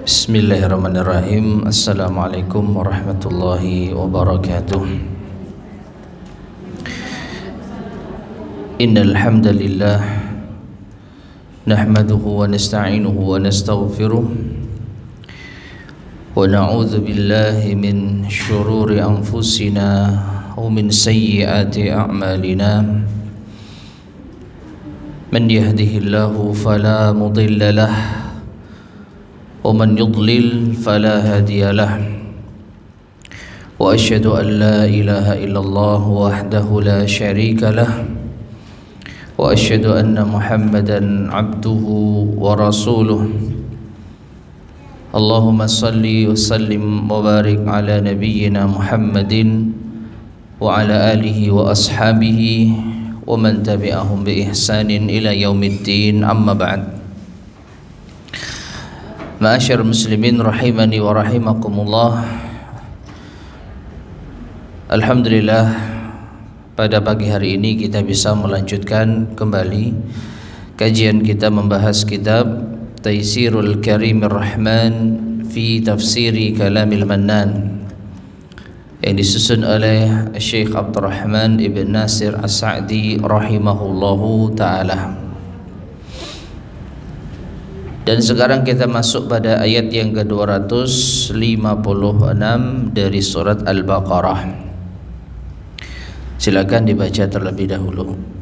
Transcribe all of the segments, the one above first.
Bismillahirrahmanirrahim. Assalamualaikum warahmatullahi wabarakatuh. Innal hamdalillah nahmaduhu wa nasta'inuhu wa nastaghfiruh wa na'udzu billahi min shururi anfusina wa min sayyiati a'malina. Man yahdihillahu fala mudilla lahu ومن يضلل فلا هادي له وأشهد أن لا إله إلا الله وحده لا شريك له وأشهد أن محمدا عبده ورسوله اللهم صل وسلم وبارك على نبينا محمد وعلى آله وأصحابه ومن تبعهم بإحسان إلى يوم الدين أما بعد. Ma'asyar muslimin rahimani wa rahimakumullah. Alhamdulillah, pada pagi hari ini kita bisa melanjutkan kembali kajian kita membahas kitab Taysirul Karimir Rahman fi Tafsiri Kalamil Mannan yang disusun oleh Syekh Abdurrahman Ibn Nasir As-Sa'di rahimahullahu ta'ala. Dan sekarang kita masuk pada ayat yang ke-256 dari surat Al-Baqarah. Silakan dibaca terlebih dahulu.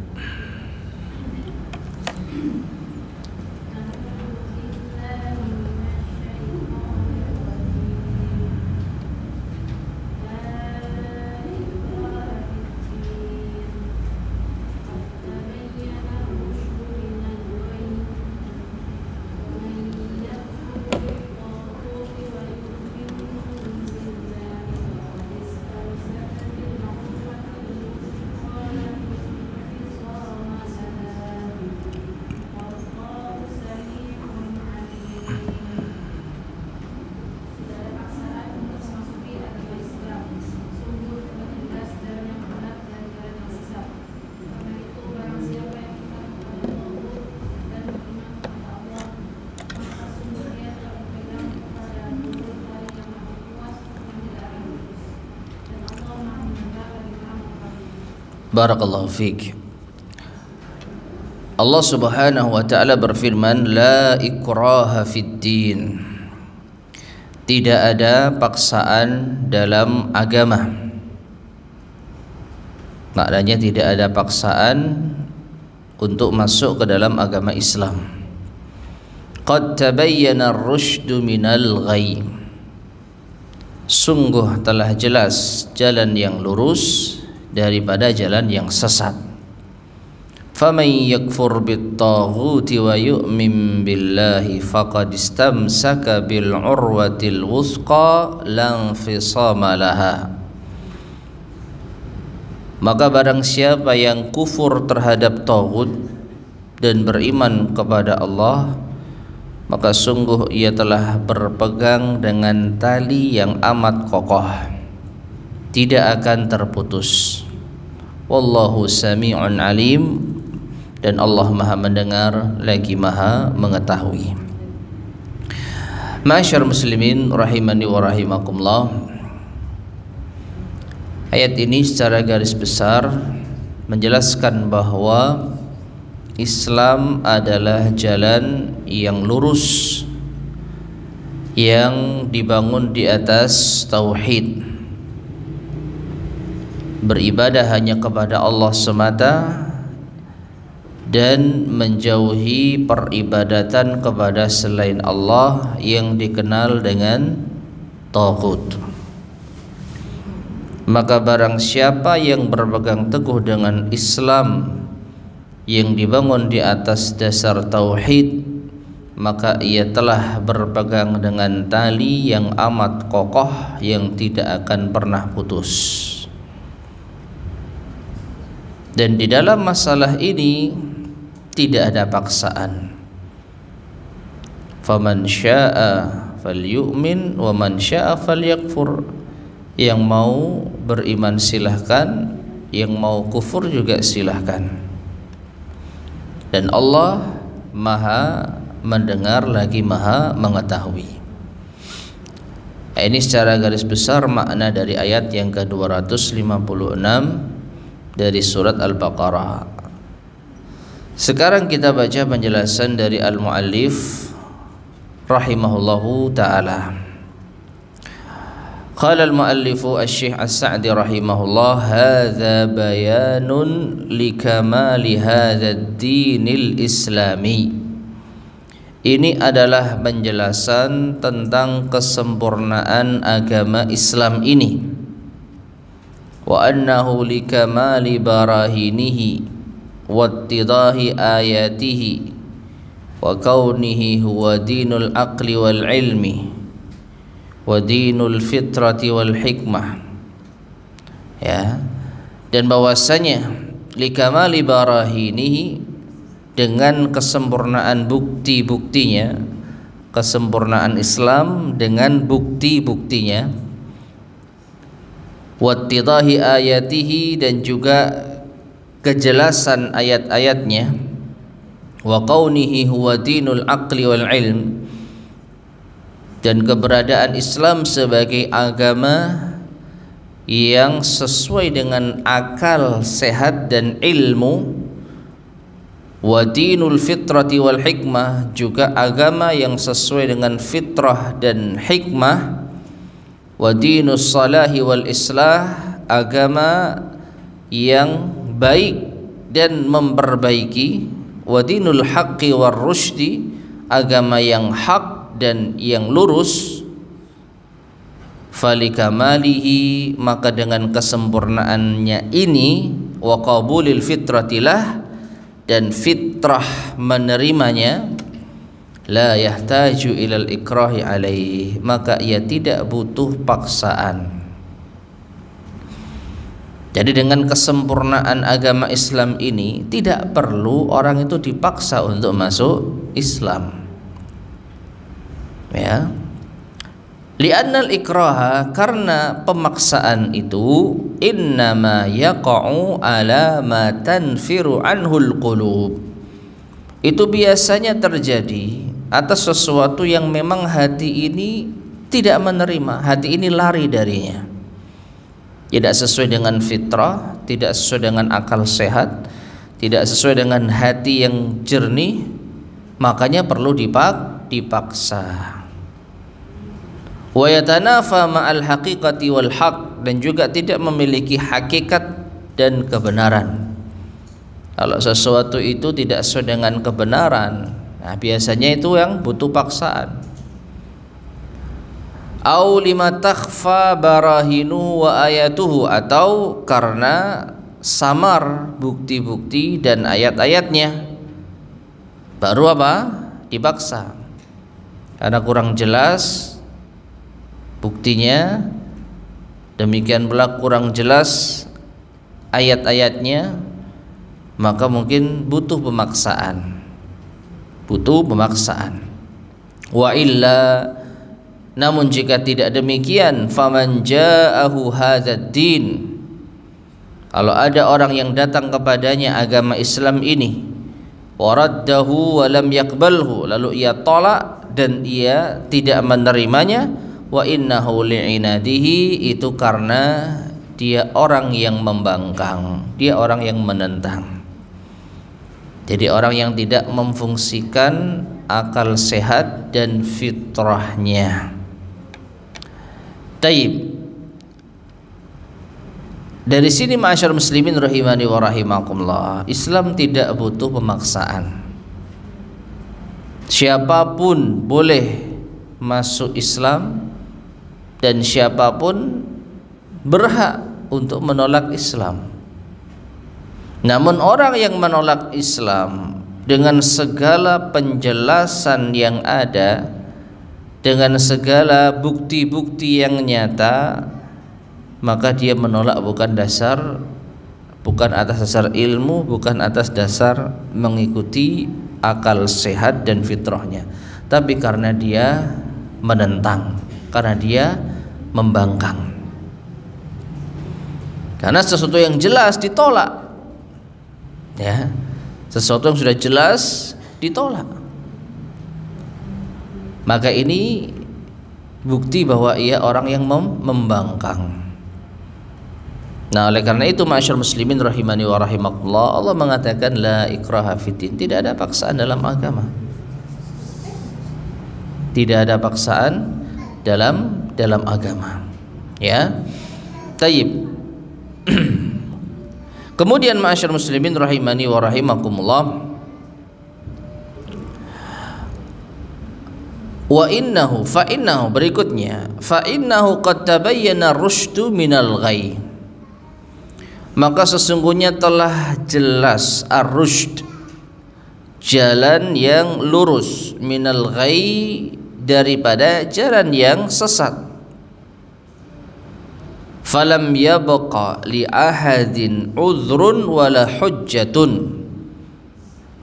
Barakallahu fiik. Allah Subhanahu wa taala berfirman, la ikraha fid din. Tidak ada paksaan dalam agama. Maknanya tidak ada paksaan untuk masuk ke dalam agama Islam. Qad tabayyana ar-rusydu minal ghayy. Sungguh telah jelas jalan yang lurus daripada jalan yang sesat. Faman yakfur bit-taghuti wa yu'min billahi faqad istamsaka bil urwatil wuthqa la infisama laha. Maka barang siapa yang kufur terhadap taghut dan beriman kepada Allah, maka sungguh ia telah berpegang dengan tali yang amat kokoh, tidak akan terputus. Wallahu sami'un alim, dan Allah maha mendengar lagi maha mengetahui. Ma'asyar muslimin rahimani wa rahimakumullah. Ayat ini secara garis besar menjelaskan bahwa Islam adalah jalan yang lurus yang dibangun di atas tauhid, beribadah hanya kepada Allah semata dan menjauhi peribadatan kepada selain Allah yang dikenal dengan taghut. Maka barang siapa yang berpegang teguh dengan Islam yang dibangun di atas dasar tauhid, maka ia telah berpegang dengan tali yang amat kokoh yang tidak akan pernah putus. Dan di dalam masalah ini tidak ada paksaan. Faman syaa falyu'min wa man syaa falyakfur. Yang mau beriman silahkan, yang mau kufur juga silahkan. Dan Allah maha mendengar lagi maha mengetahui. Ini secara garis besar makna dari ayat yang ke-256 dari surat Al-Baqarah. Sekarang kita baca penjelasan dari al-muallif rahimahullahu ta'ala. Qala al-muallifu asy-Syaikh As-Sa'di rahimahullah, hadza bayanun likamali hadzal dinil islami. Ini adalah penjelasan tentang kesempurnaan agama Islam ini. Wa annahu likamali barahinihi wattidahi ayatihi wa kaunihi huwa dinul aqli wal ilmi wa dinul fitrati wal hikmah. Ya. Dan bahwasanya likamali barahinihi, dengan kesempurnaan bukti-buktinya, kesempurnaan Islam dengan bukti-buktinya, wattidahi ayatihi, dan juga kejelasan ayat-ayatnya, wa kaunihi huwa dinul aqli wal ilm, dan keberadaan Islam sebagai agama yang sesuai dengan akal sehat dan ilmu, wa dinul fitrati wal hikmah, juga agama yang sesuai dengan fitrah dan hikmah, wa dinus salahi wal islah, agama yang baik dan memperbaiki, wa dinul haqqi war rusydi, agama yang hak dan yang lurus. Falikamalihi, maka dengan kesempurnaannya ini, wa qabulil fitratilah, dan fitrah menerimanya, la yahtaju ilal ikrahi alaih, maka ia tidak butuh paksaan. Jadi dengan kesempurnaan agama Islam ini tidak perlu orang itu dipaksa untuk masuk Islam. Ya. Li'annal ikraha, karena pemaksaan itu, innama yaqa'u ala ma tanfiru anhul qulub, itu biasanya terjadi atas sesuatu yang memang hati ini tidak menerima, hati ini lari darinya, tidak sesuai dengan fitrah, tidak sesuai dengan akal sehat, tidak sesuai dengan hati yang jernih, makanya perlu dipaksa. Wa yatanafa ma'al haqiqati wal haq, dan juga tidak memiliki hakikat dan kebenaran. Kalau sesuatu itu tidak sesuai dengan kebenaran, nah biasanya itu yang butuh paksaan. Au lima takhfa barahinu wa ayatuhu, atau karena samar bukti-bukti dan ayat-ayatnya, baru apa? Dipaksa. Karena kurang jelas buktinya, demikian pula kurang jelas ayat-ayatnya, maka mungkin butuh pemaksaan. Wa illa, namun jika tidak demikian, faman ja'ahu hadzal din, kalau ada orang yang datang kepadanya agama Islam ini, waraddahu wa lam yaqbalhu, lalu ia tolak dan ia tidak menerimanya, wa innahu li'inadihi, itu karena dia orang yang membangkang, dia orang yang menentang. Jadi orang yang tidak memfungsikan akal sehat dan fitrahnya. Taib. Dari sini ma'asyar muslimin rahimani wa rahimakumullah, Islam tidak butuh pemaksaan. Siapapun boleh masuk Islam, dan siapapun berhak untuk menolak Islam. Namun orang yang menolak Islam dengan segala penjelasan yang ada, dengan segala bukti-bukti yang nyata, maka dia menolak bukan atas dasar ilmu, bukan atas dasar mengikuti akal sehat dan fitrahnya, tapi karena dia menentang, karena dia membangkang. Karena sesuatu yang jelas ditolak, ya, sesuatu yang sudah jelas ditolak, maka ini bukti bahwa ia orang yang membangkang. Nah, oleh karena itu ma'asyiral muslimin rahimani wa rahimakumullah, Allah mengatakan la ikraha fiddin, tidak ada paksaan dalam agama. Tidak ada paksaan dalam agama. Ya. Tayyib. Kemudian ma'asyiral muslimin rahimani wa rahimakumullah, wa innahu fa innahu, berikutnya fa innahu qad tabayyana rusydu minal ghayy, maka sesungguhnya telah jelas ar-rusyd, jalan yang lurus, minal ghayy, daripada jalan yang sesat. Falam yabqa li ahadin udhrun wala hujjatun,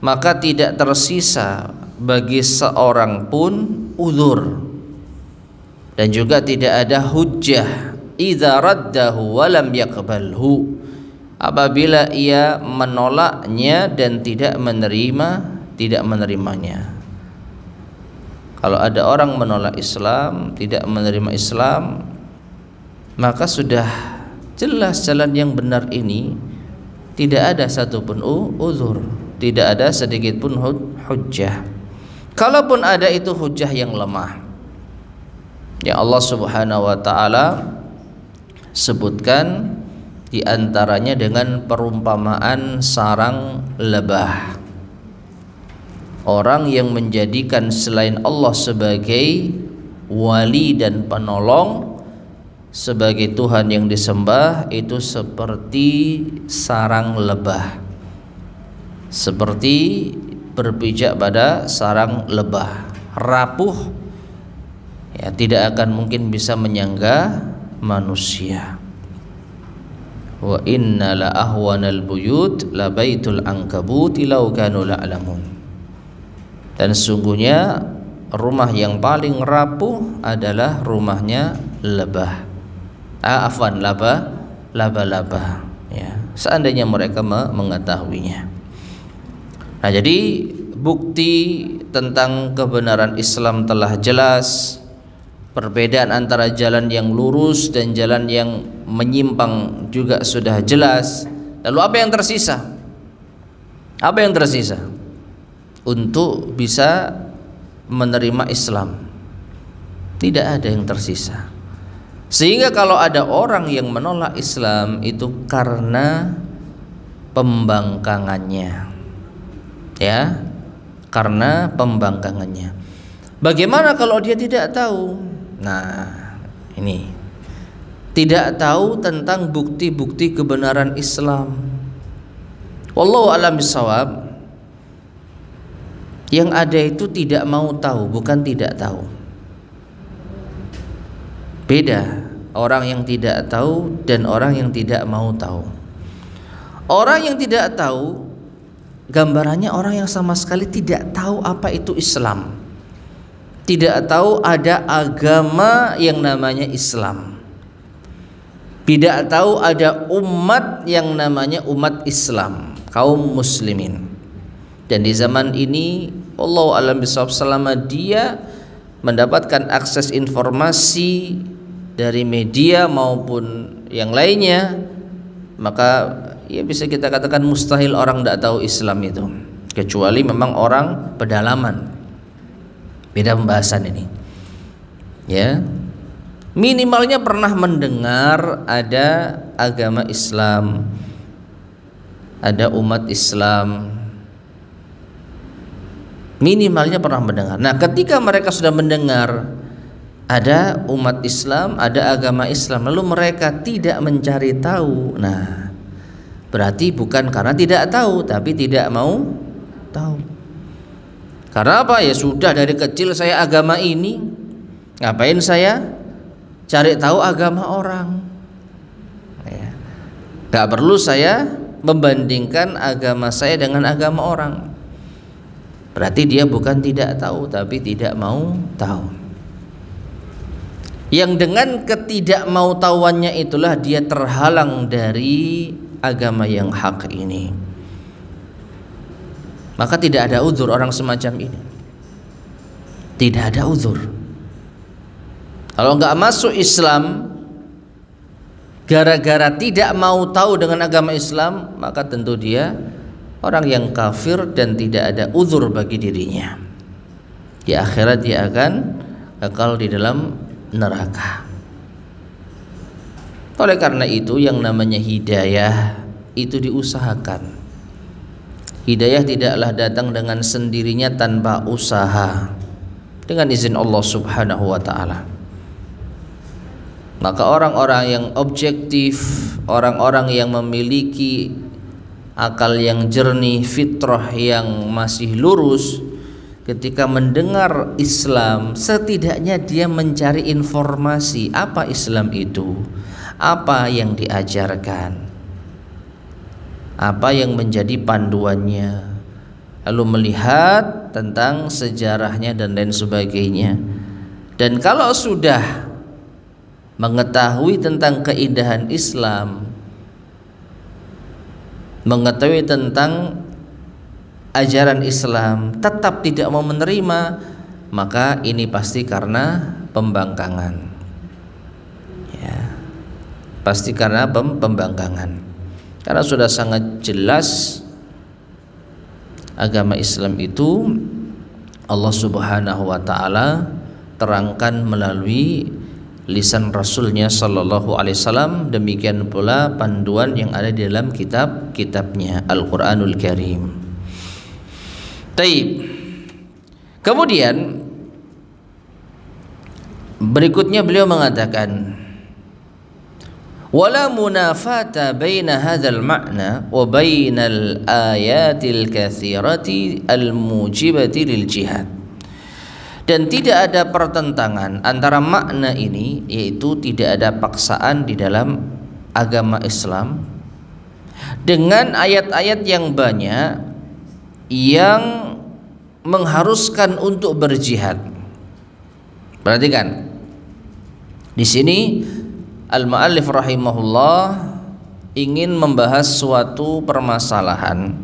maka tidak tersisa bagi seorang pun uzur dan juga tidak ada hujjah, idza raddahu wa lam yaqbalhu, apabila ia menolaknya dan tidak menerimanya. Kalau ada orang menolak Islam, tidak menerima Islam, maka sudah jelas jalan yang benar ini tidak ada satupun uzur, tidak ada sedikit pun hujjah. Kalaupun ada, itu hujjah yang lemah. Ya, Allah Subhanahu wa taala sebutkan di antaranya dengan perumpamaan sarang lebah. Orang yang menjadikan selain Allah sebagai wali dan penolong, sebagai Tuhan yang disembah, itu seperti sarang lebah, seperti berpijak pada sarang lebah, rapuh, ya, tidak akan mungkin bisa menyangga manusia. Wa inna la ahwanal buyut la baitul ankabut law kanu la'lamun. Dan sesungguhnya rumah yang paling rapuh adalah rumahnya lebah. Laba-laba, ya, seandainya mereka mengetahuinya. Nah, jadi bukti tentang kebenaran Islam telah jelas. Perbedaan antara jalan yang lurus dan jalan yang menyimpang juga sudah jelas. Lalu apa yang tersisa? Apa yang tersisa untuk bisa menerima Islam? Tidak ada yang tersisa. Sehingga kalau ada orang yang menolak Islam, itu karena pembangkangannya, ya, karena pembangkangannya. Bagaimana kalau dia tidak tahu? Nah, ini tidak tahu tentang bukti-bukti kebenaran Islam. Wallahu a'lam bishawab. Yang ada itu tidak mau tahu, bukan tidak tahu. Beda orang yang tidak tahu dan orang yang tidak mau tahu. Orang yang tidak tahu, gambarannya orang yang sama sekali tidak tahu apa itu Islam, tidak tahu ada agama yang namanya Islam, tidak tahu ada umat yang namanya umat Islam, kaum muslimin. Dan di zaman ini, wallahu a'lam bishawab, selama dia mendapatkan akses informasi dari media maupun yang lainnya, maka ya bisa kita katakan mustahil orang tidak tahu Islam itu, kecuali memang orang pedalaman. Beda pembahasan ini, ya. Minimalnya pernah mendengar ada agama Islam, ada umat Islam, minimalnya pernah mendengar. Nah, ketika mereka sudah mendengar ada umat Islam, ada agama Islam, lalu mereka tidak mencari tahu, nah, berarti bukan karena tidak tahu, tapi tidak mau tahu. Karena apa? Ya sudah, dari kecil saya agama ini, ngapain saya cari tahu agama orang? Ya, gak perlu saya membandingkan agama saya dengan agama orang. Berarti dia bukan tidak tahu, tapi tidak mau tahu. Yang dengan ketidakmautawan itulah dia terhalang dari agama yang hak ini. Maka tidak ada uzur orang semacam ini. Tidak ada uzur. Kalau nggak masuk Islam gara-gara tidak mau tahu dengan agama Islam, maka tentu dia orang yang kafir dan tidak ada uzur bagi dirinya. Di akhirat dia akan kekal di dalam neraka. Oleh karena itu yang namanya hidayah itu diusahakan. Hidayah tidaklah datang dengan sendirinya tanpa usaha, dengan izin Allah Subhanahu wa ta'ala. Maka orang-orang yang objektif, orang-orang yang memiliki akal yang jernih, fitrah yang masih lurus, ketika mendengar Islam, setidaknya dia mencari informasi apa Islam itu, apa yang diajarkan, apa yang menjadi panduannya, lalu melihat tentang sejarahnya dan lain sebagainya. Dan kalau sudah mengetahui tentang keindahan Islam, mengetahui tentang ajaran Islam, tetap tidak mau menerima, maka ini pasti karena pembangkangan, ya, pasti karena pembangkangan. Karena sudah sangat jelas agama Islam itu Allah Subhanahu wa ta'ala terangkan melalui lisan Rasulnya Sallallahu Alaihi Wasallam. Demikian pula panduan yang ada di dalam kitab-kitabnya Al-Quranul Karim. Taib. Kemudian berikutnya beliau mengatakan, wala munafata baina hadzal ma'na wa bainal ayatil katsirati al-mujibati lil jihad. Dan tidak ada pertentangan antara makna ini, yaitu tidak ada paksaan di dalam agama Islam, dengan ayat-ayat yang banyak yang mengharuskan untuk berjihad. Perhatikan, di sini al-muallif rahimahullah ingin membahas suatu permasalahan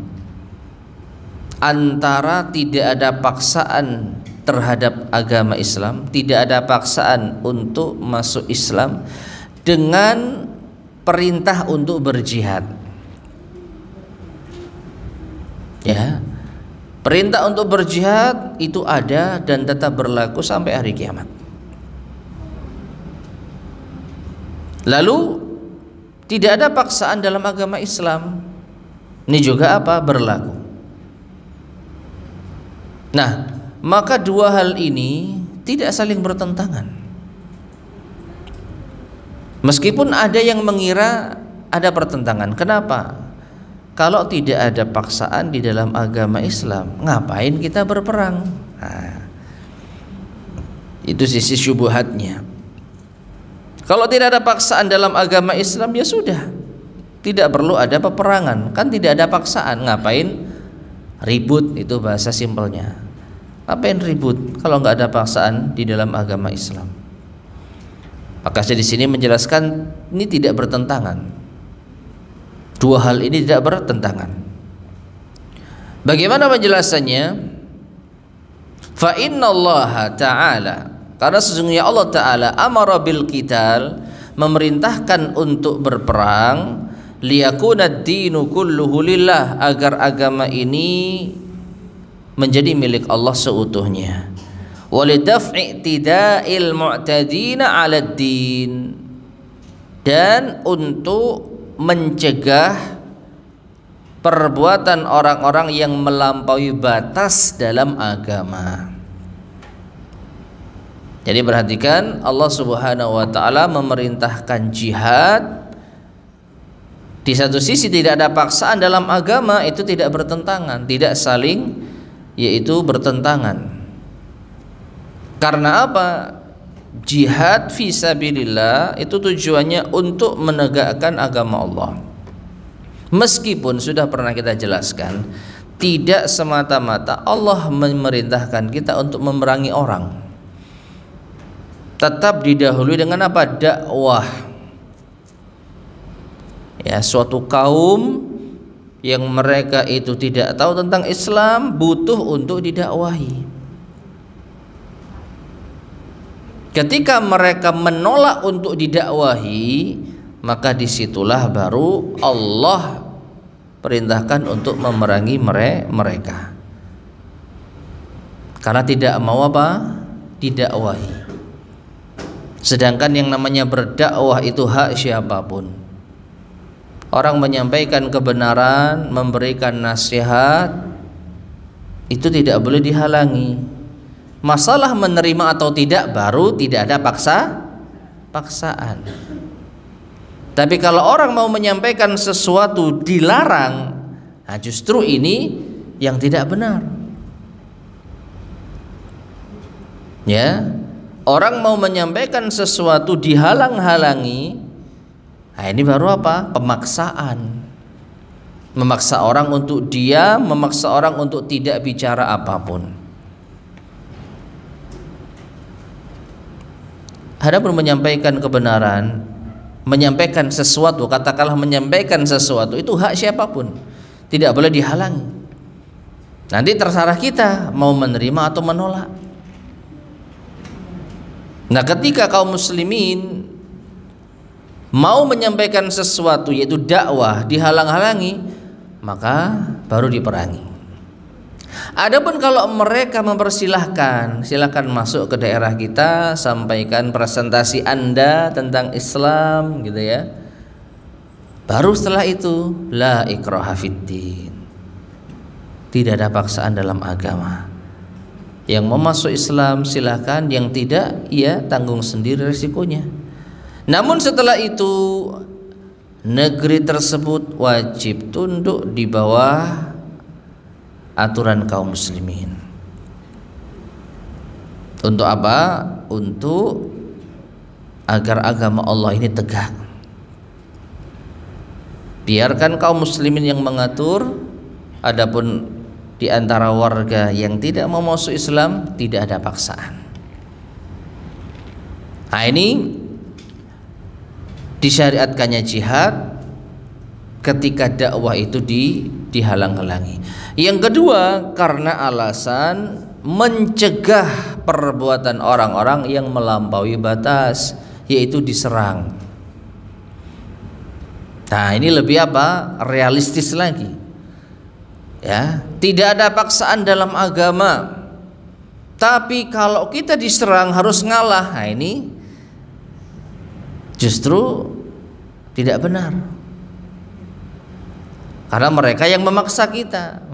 antara tidak ada paksaan terhadap agama Islam, tidak ada paksaan untuk masuk Islam, dengan perintah untuk berjihad. Ya, perintah untuk berjihad itu ada dan tetap berlaku sampai hari kiamat. Lalu tidak ada paksaan dalam agama Islam, ini juga apa? Berlaku. Nah, maka dua hal ini tidak saling bertentangan. Meskipun ada yang mengira ada pertentangan. Kenapa? Kalau tidak ada paksaan di dalam agama Islam, ngapain kita berperang? Nah, itu sisi syubhatnya. Kalau tidak ada paksaan dalam agama Islam, ya sudah, tidak perlu ada peperangan. Kan tidak ada paksaan, ngapain ribut? Itu bahasa simpelnya. Ngapain ribut kalau nggak ada paksaan di dalam agama Islam? Maka saya di sini menjelaskan ini tidak bertentangan. Dua hal ini tidak bertentangan. Bagaimana penjelasannya? Fa innallaha ta'ala, karena sesungguhnya Allah Ta'ala amara bil qital, memerintahkan untuk berperang, liyakuna ad-dinu kulluhu lillah, agar agama ini menjadi milik Allah seutuhnya. Walidaf'i tida'il mu'tadina 'alad din, dan untuk mencegah perbuatan orang-orang yang melampaui batas dalam agama. Jadi perhatikan, Allah Subhanahu wa ta'ala memerintahkan jihad. Di satu sisi tidak ada paksaan dalam agama, itu tidak bertentangan, tidak saling, yaitu bertentangan. Karena apa? Jihad fisabilillah itu tujuannya untuk menegakkan agama Allah. Meskipun sudah pernah kita jelaskan, tidak semata-mata Allah memerintahkan kita untuk memerangi orang. Tetap didahului dengan apa? Dakwah. Ya, suatu kaum yang mereka itu tidak tahu tentang Islam butuh untuk didakwahi. Ketika mereka menolak untuk didakwahi, maka disitulah baru Allah perintahkan untuk memerangi mereka. Karena tidak mau apa? Didakwahi. Sedangkan yang namanya berdakwah itu hak siapapun. Orang menyampaikan kebenaran, memberikan nasihat, itu tidak boleh dihalangi. Masalah menerima atau tidak baru tidak ada paksaan. Tapi kalau orang mau menyampaikan sesuatu dilarang, nah justru ini yang tidak benar. Ya, orang mau menyampaikan sesuatu dihalang-halangi, nah ini baru apa? Pemaksaan. Memaksa orang untuk diam, memaksa orang untuk tidak bicara apapun. Adapun menyampaikan kebenaran, menyampaikan sesuatu, katakanlah menyampaikan sesuatu, itu hak siapapun, tidak boleh dihalangi. Nanti terserah kita mau menerima atau menolak. Nah, ketika kaum muslimin mau menyampaikan sesuatu yaitu dakwah dihalang-halangi, maka baru diperangi. Adapun kalau mereka mempersilahkan, silakan masuk ke daerah kita, sampaikan presentasi Anda tentang Islam gitu ya. Baru setelah itu la ikraha fiddin. Tidak ada paksaan dalam agama. Yang mau masuk Islam silakan, yang tidak ya tanggung sendiri risikonya. Namun setelah itu negeri tersebut wajib tunduk di bawah aturan kaum muslimin. Untuk apa? Untuk agar agama Allah ini tegak. Biarkan kaum muslimin yang mengatur, adapun di antara warga yang tidak mau masuk Islam tidak ada paksaan. Nah, ini disyariatkannya jihad ketika dakwah itu dihalang-halangi. Yang kedua, karena alasan mencegah perbuatan orang-orang yang melampaui batas, yaitu diserang. Nah, ini lebih apa? Realistis lagi. Ya, tidak ada paksaan dalam agama. Tapi kalau kita diserang harus ngalah. Nah, ini justru tidak benar. Karena mereka yang memaksa kita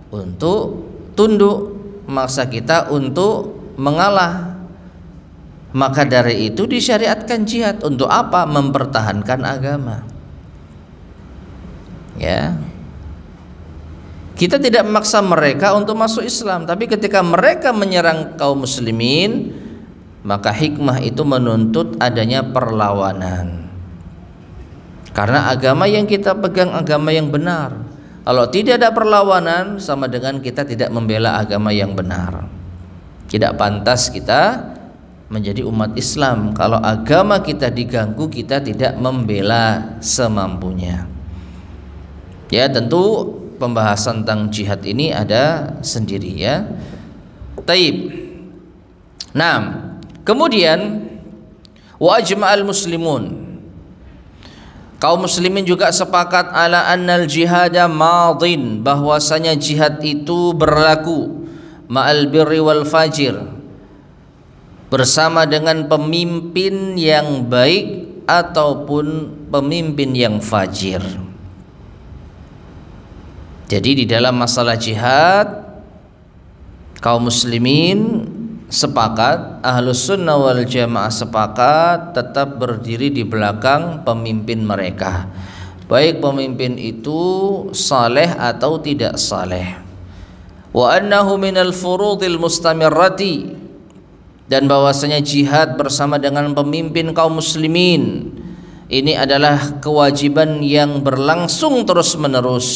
untuk tunduk, memaksa kita untuk mengalah. Maka dari itu disyariatkan jihad. Untuk apa? Mempertahankan agama. Ya. Kita tidak memaksa mereka untuk masuk Islam, tapi ketika mereka menyerang kaum muslimin, maka hikmah itu menuntut adanya perlawanan. Karena agama yang kita pegang agama yang benar. Kalau tidak ada perlawanan, sama dengan kita tidak membela agama yang benar. Tidak pantas kita menjadi umat Islam. Kalau agama kita diganggu, kita tidak membela semampunya. Ya, tentu pembahasan tentang jihad ini ada sendiri ya. Taib. Nah, kemudian wa ajma'al muslimun. Kaum muslimin juga sepakat ala annal jihada madin, bahwasanya jihad itu berlaku ma'al birri wal fajir, bersama dengan pemimpin yang baik ataupun pemimpin yang fajir. Jadi di dalam masalah jihad, kaum muslimin sepakat, ahlus sunnah wal jamaah sepakat tetap berdiri di belakang pemimpin mereka, baik pemimpin itu saleh atau tidak saleh. Wa annahu minal furudil mustamirrati, dan bahwasanya jihad bersama dengan pemimpin kaum muslimin ini adalah kewajiban yang berlangsung terus menerus.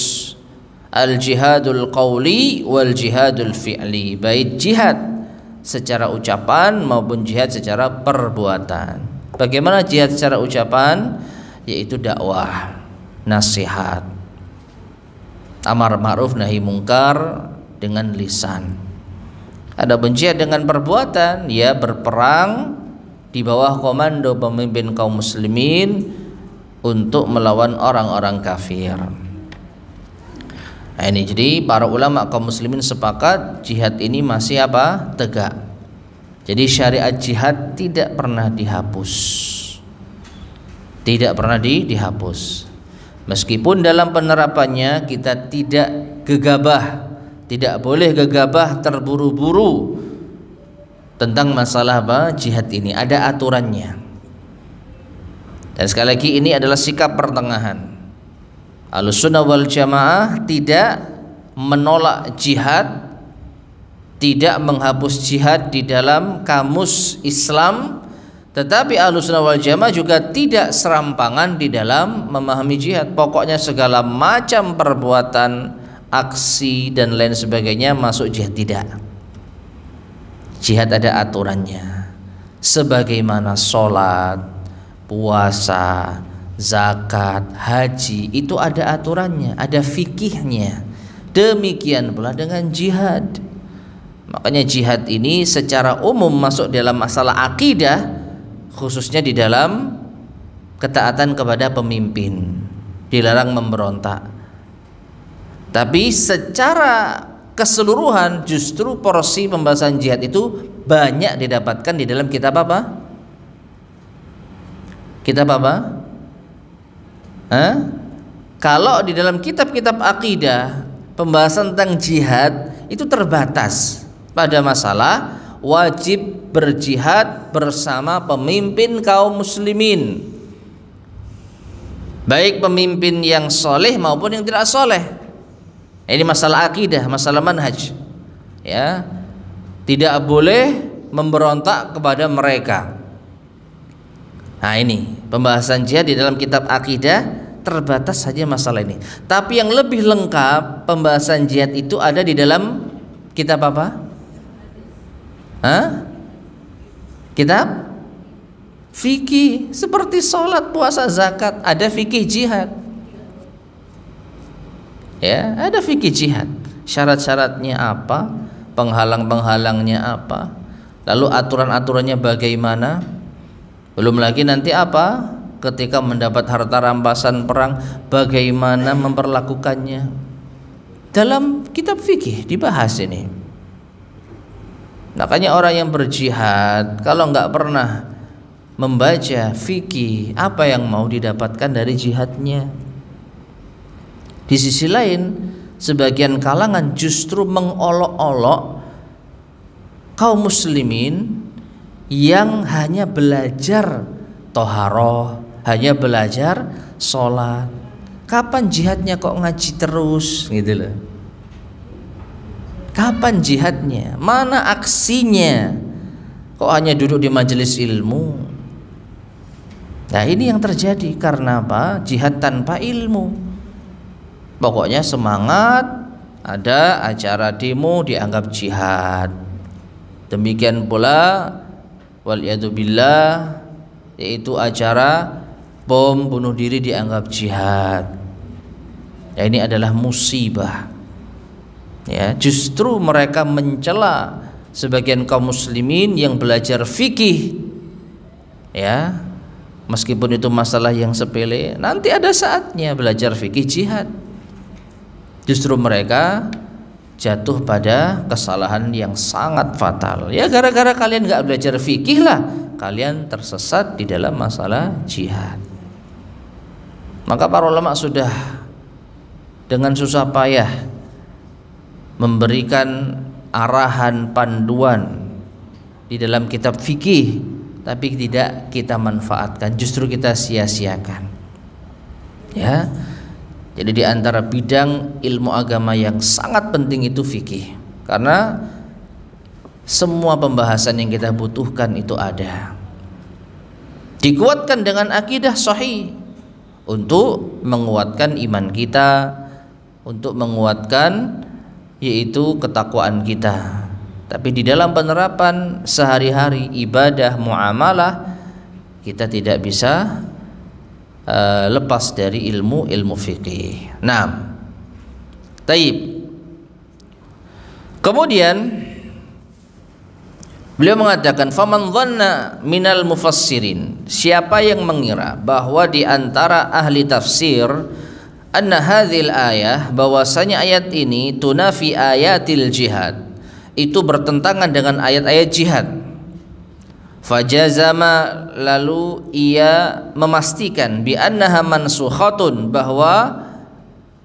Al jihadul qawli wal jihadul fi'li, baik jihad secara ucapan maupun jihad secara perbuatan. Bagaimana jihad secara ucapan? Yaitu dakwah, nasihat, amar ma'ruf nahi mungkar dengan lisan. Adapun jihad dengan perbuatan, ya berperang di bawah komando pemimpin kaum muslimin untuk melawan orang-orang kafir. Nah, ini jadi para ulama kaum muslimin sepakat jihad ini masih apa? Tegak. Jadi syariat jihad tidak pernah dihapus. Tidak pernah dihapus. Meskipun dalam penerapannya kita tidak gegabah, tidak boleh gegabah terburu-buru tentang masalah apa? Jihad ini ada aturannya. Dan sekali lagi ini adalah sikap pertengahan. Ahlussunnah wal Jamaah tidak menolak jihad, tidak menghapus jihad di dalam kamus Islam, tetapi Ahlussunnah wal Jamaah juga tidak serampangan di dalam memahami jihad. Pokoknya segala macam perbuatan, aksi dan lain sebagainya masuk jihad, tidak. Jihad ada aturannya. Sebagaimana sholat, puasa, zakat, haji, itu ada aturannya, ada fikihnya. Demikian pula dengan jihad. Makanya jihad ini secara umum masuk dalam masalah akidah, khususnya di dalam ketaatan kepada pemimpin, dilarang memberontak. Tapi secara keseluruhan justru porsi pembahasan jihad itu banyak didapatkan di dalam kitab apa? Kitab apa? Kalau di dalam kitab-kitab akidah pembahasan tentang jihad itu terbatas pada masalah wajib berjihad bersama pemimpin kaum muslimin, baik pemimpin yang soleh maupun yang tidak soleh. Ini masalah akidah, masalah manhaj, ya. Tidak boleh memberontak kepada mereka. Nah, ini pembahasan jihad di dalam kitab akidah terbatas saja masalah ini. Tapi yang lebih lengkap pembahasan jihad itu ada di dalam kitab apa? Kitab fikih, seperti sholat, puasa, zakat, ada fikih jihad. Ya, ada fikih jihad. Syarat-syaratnya apa? Penghalang-penghalangnya apa? Lalu aturan-aturannya bagaimana? Belum lagi nanti apa? Ketika mendapat harta rampasan perang, bagaimana memperlakukannya? Dalam kitab fikih dibahas ini. Makanya orang yang berjihad kalau nggak pernah membaca fikih, apa yang mau didapatkan dari jihadnya? Di sisi lain, sebagian kalangan justru mengolok-olok kaum muslimin yang hanya belajar toharoh, hanya belajar sholat. Kapan jihadnya kok ngaji terus gitu loh? Kapan jihadnya? Mana aksinya? Kok hanya duduk di majelis ilmu? Nah, ini yang terjadi karena apa? Jihad tanpa ilmu. Pokoknya semangat, ada acara demo dianggap jihad. Demikian pula waliyadzubillah, yaitu acara bom bunuh diri dianggap jihad. Ya, ini adalah musibah. Ya, justru mereka mencela sebagian kaum muslimin yang belajar fikih. Ya, meskipun itu masalah yang sepele, nanti ada saatnya belajar fikih jihad. Justru mereka jatuh pada kesalahan yang sangat fatal. Ya, gara-gara kalian nggak belajar fikih lah, kalian tersesat di dalam masalah jihad. Maka para ulama sudah dengan susah payah memberikan arahan panduan di dalam kitab fikih, tapi tidak kita manfaatkan, justru kita sia-siakan. Ya. Jadi di antara bidang ilmu agama yang sangat penting itu fikih, karena semua pembahasan yang kita butuhkan itu ada. Dikuatkan dengan akidah sahih untuk menguatkan iman kita, untuk menguatkan yaitu ketakwaan kita. Tapi di dalam penerapan sehari-hari ibadah muamalah kita tidak bisa lepas dari ilmu fikih. Nah, taib. Kemudian Beliau mengatakan faman dhanna minal mufassirin, siapa yang mengira bahwa di antara ahli tafsir anna hadhil ayah, bahwasanya ayat ini tunafi ayatil jihad, itu bertentangan dengan ayat-ayat jihad. Fajazama, lalu ia memastikan bi annaha mansukhatun, bahwa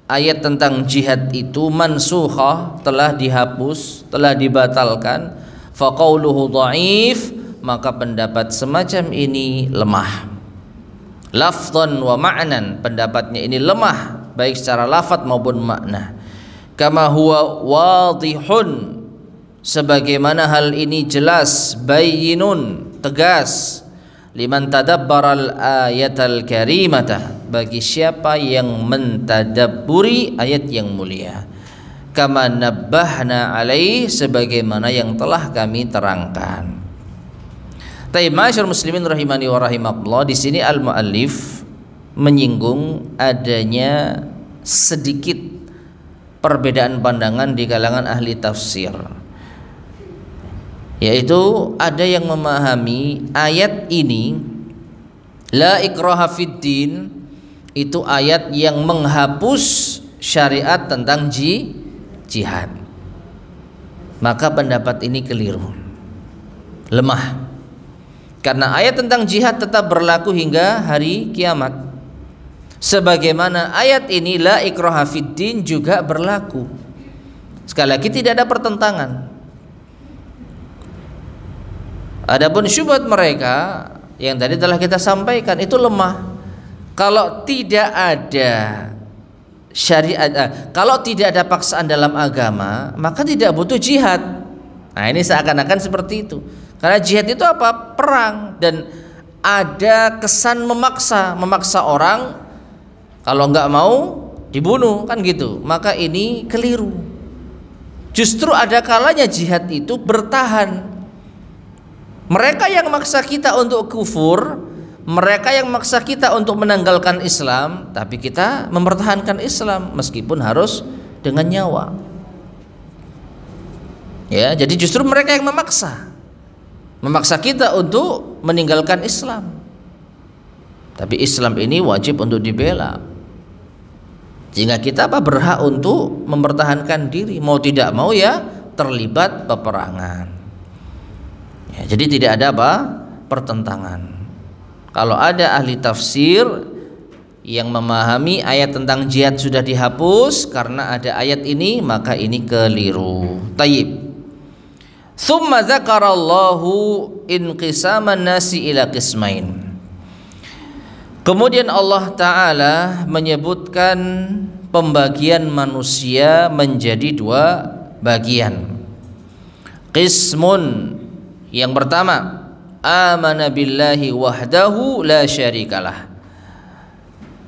ayat tentang jihad itu mansukhah, telah dihapus, telah dibatalkan. Faqauluhu dhaif, maka pendapat semacam ini lemah. Lafdhan wa ma'nan, pendapatnya ini lemah baik secara lafaz maupun makna. Kama huwa wadihun, sebagaimana hal ini jelas, bayyinun, tegas, liman tadabbaral ayatal karimata, bagi siapa yang mentadabburi ayat yang mulia. Kama nabbahna alaih, sebagaimana yang telah kami terangkan. Taib ma'asyar muslimin rahimani wa rahimakumullah, di sini al-muallif menyinggung adanya sedikit perbedaan pandangan di kalangan ahli tafsir, yaitu ada yang memahami ayat ini la ikraha fid din, itu ayat yang menghapus syariat tentang jihad. Maka pendapat ini keliru, lemah, karena ayat tentang jihad tetap berlaku hingga hari kiamat, sebagaimana ayat ini la ikraha fid din juga berlaku. Sekali lagi tidak ada pertentangan. Adapun syubhat mereka yang tadi telah kita sampaikan itu lemah. Kalau tidak ada syariat, kalau tidak ada paksaan dalam agama, maka tidak butuh jihad. Nah, ini seakan-akan seperti itu. Karena jihad itu apa? Perang, dan ada kesan memaksa orang, kalau nggak mau dibunuh, kan gitu. Maka ini keliru. Justru ada kalanya jihad itu bertahan. Mereka yang maksa kita untuk kufur, mereka yang maksa kita untuk menanggalkan Islam, tapi kita mempertahankan Islam meskipun harus dengan nyawa. Ya, jadi justru mereka yang memaksa kita untuk meninggalkan Islam. Tapi Islam ini wajib untuk dibela. Sehingga kita berhak untuk mempertahankan diri, mau tidak mau ya terlibat peperangan. Ya, jadi tidak ada pertentangan. Kalau ada ahli tafsir yang memahami ayat tentang jihad sudah dihapus karena ada ayat ini, maka ini keliru. Tayyib. Tsumma dzakarallahu inqisaman nasi ila qismain. Kemudian Allah Ta'ala menyebutkan pembagian manusia menjadi dua bagian. Qismun, yang pertama, amana billahi wahdahu la syarikalah,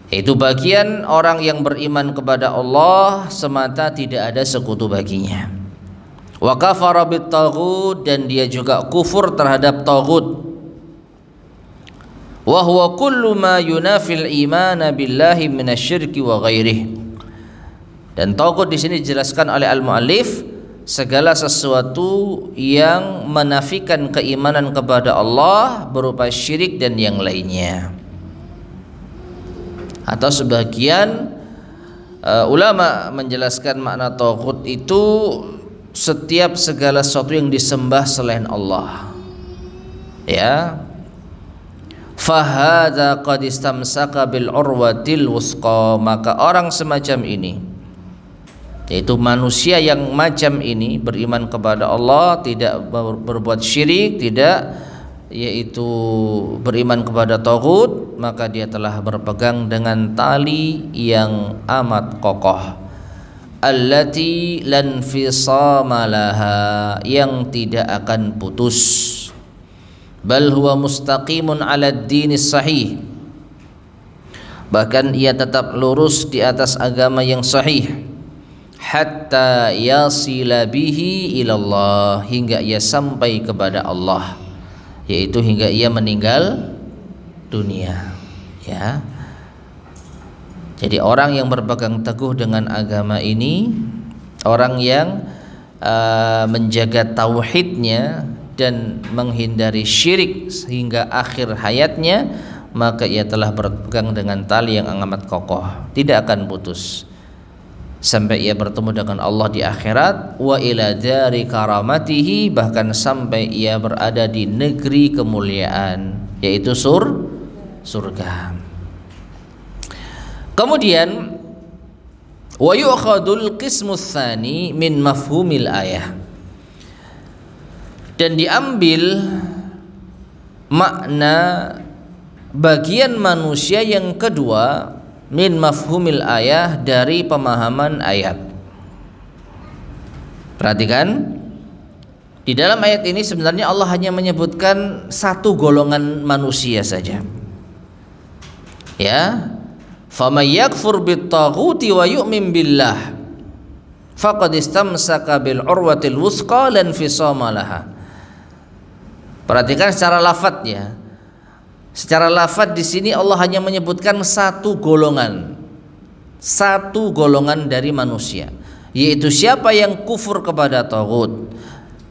itu bagian orang yang beriman kepada Allah semata, tidak ada sekutu baginya. Wa kafara bit taghut, dan dia juga kufur terhadap taghut. Wa huwa kullu ma yunafil imana billahi minasyirki wa ghairihi. Dan taghut di sini dijelaskan oleh al-muallif, segala sesuatu yang menafikan keimanan kepada Allah berupa syirik dan yang lainnya. Atau sebagian ulama menjelaskan makna taghut itu setiap segala sesuatu yang disembah selain Allah. Ya. Fahadha qad istamsaka bil urwatil wusqa, maka orang semacam ini, yaitu manusia yang macam ini, beriman kepada Allah, tidak berbuat syirik, tidak yaitu beriman kepada taghut, maka dia telah berpegang dengan tali yang amat kokoh, allati lan fisama laha, yang tidak akan putus. Bal huwa mustaqimun ala ad-dinis sahih, bahkan ia tetap lurus di atas agama yang sahih, hatta yasila bihi ilallah, hingga ia sampai kepada Allah, yaitu hingga ia meninggal dunia. Ya, jadi orang yang berpegang teguh dengan agama ini, orang yang menjaga tauhidnya, dan menghindari syirik sehingga akhir hayatnya, maka ia telah berpegang dengan tali yang amat kokoh, tidak akan putus sampai ia bertemu dengan Allah di akhirat. Wa ila dari karamatihi, bahkan sampai ia berada di negeri kemuliaan, yaitu surga. Kemudian wa yu'khadul qismus tsani min mafhumil ayah, dan diambil makna bagian manusia yang kedua min mafhumil ayah, dari pemahaman ayat. Perhatikan, di dalam ayat ini sebenarnya Allah hanya menyebutkan satu golongan manusia saja. Ya, faman yakfur bit-taghuti wa yu'min billah faqad istamsaka bil urwatil wuthqa lan fisama laha. Perhatikan secara lafadznya. Secara lafadz di sini Allah hanya menyebutkan satu golongan dari manusia, yaitu siapa yang kufur kepada taghut,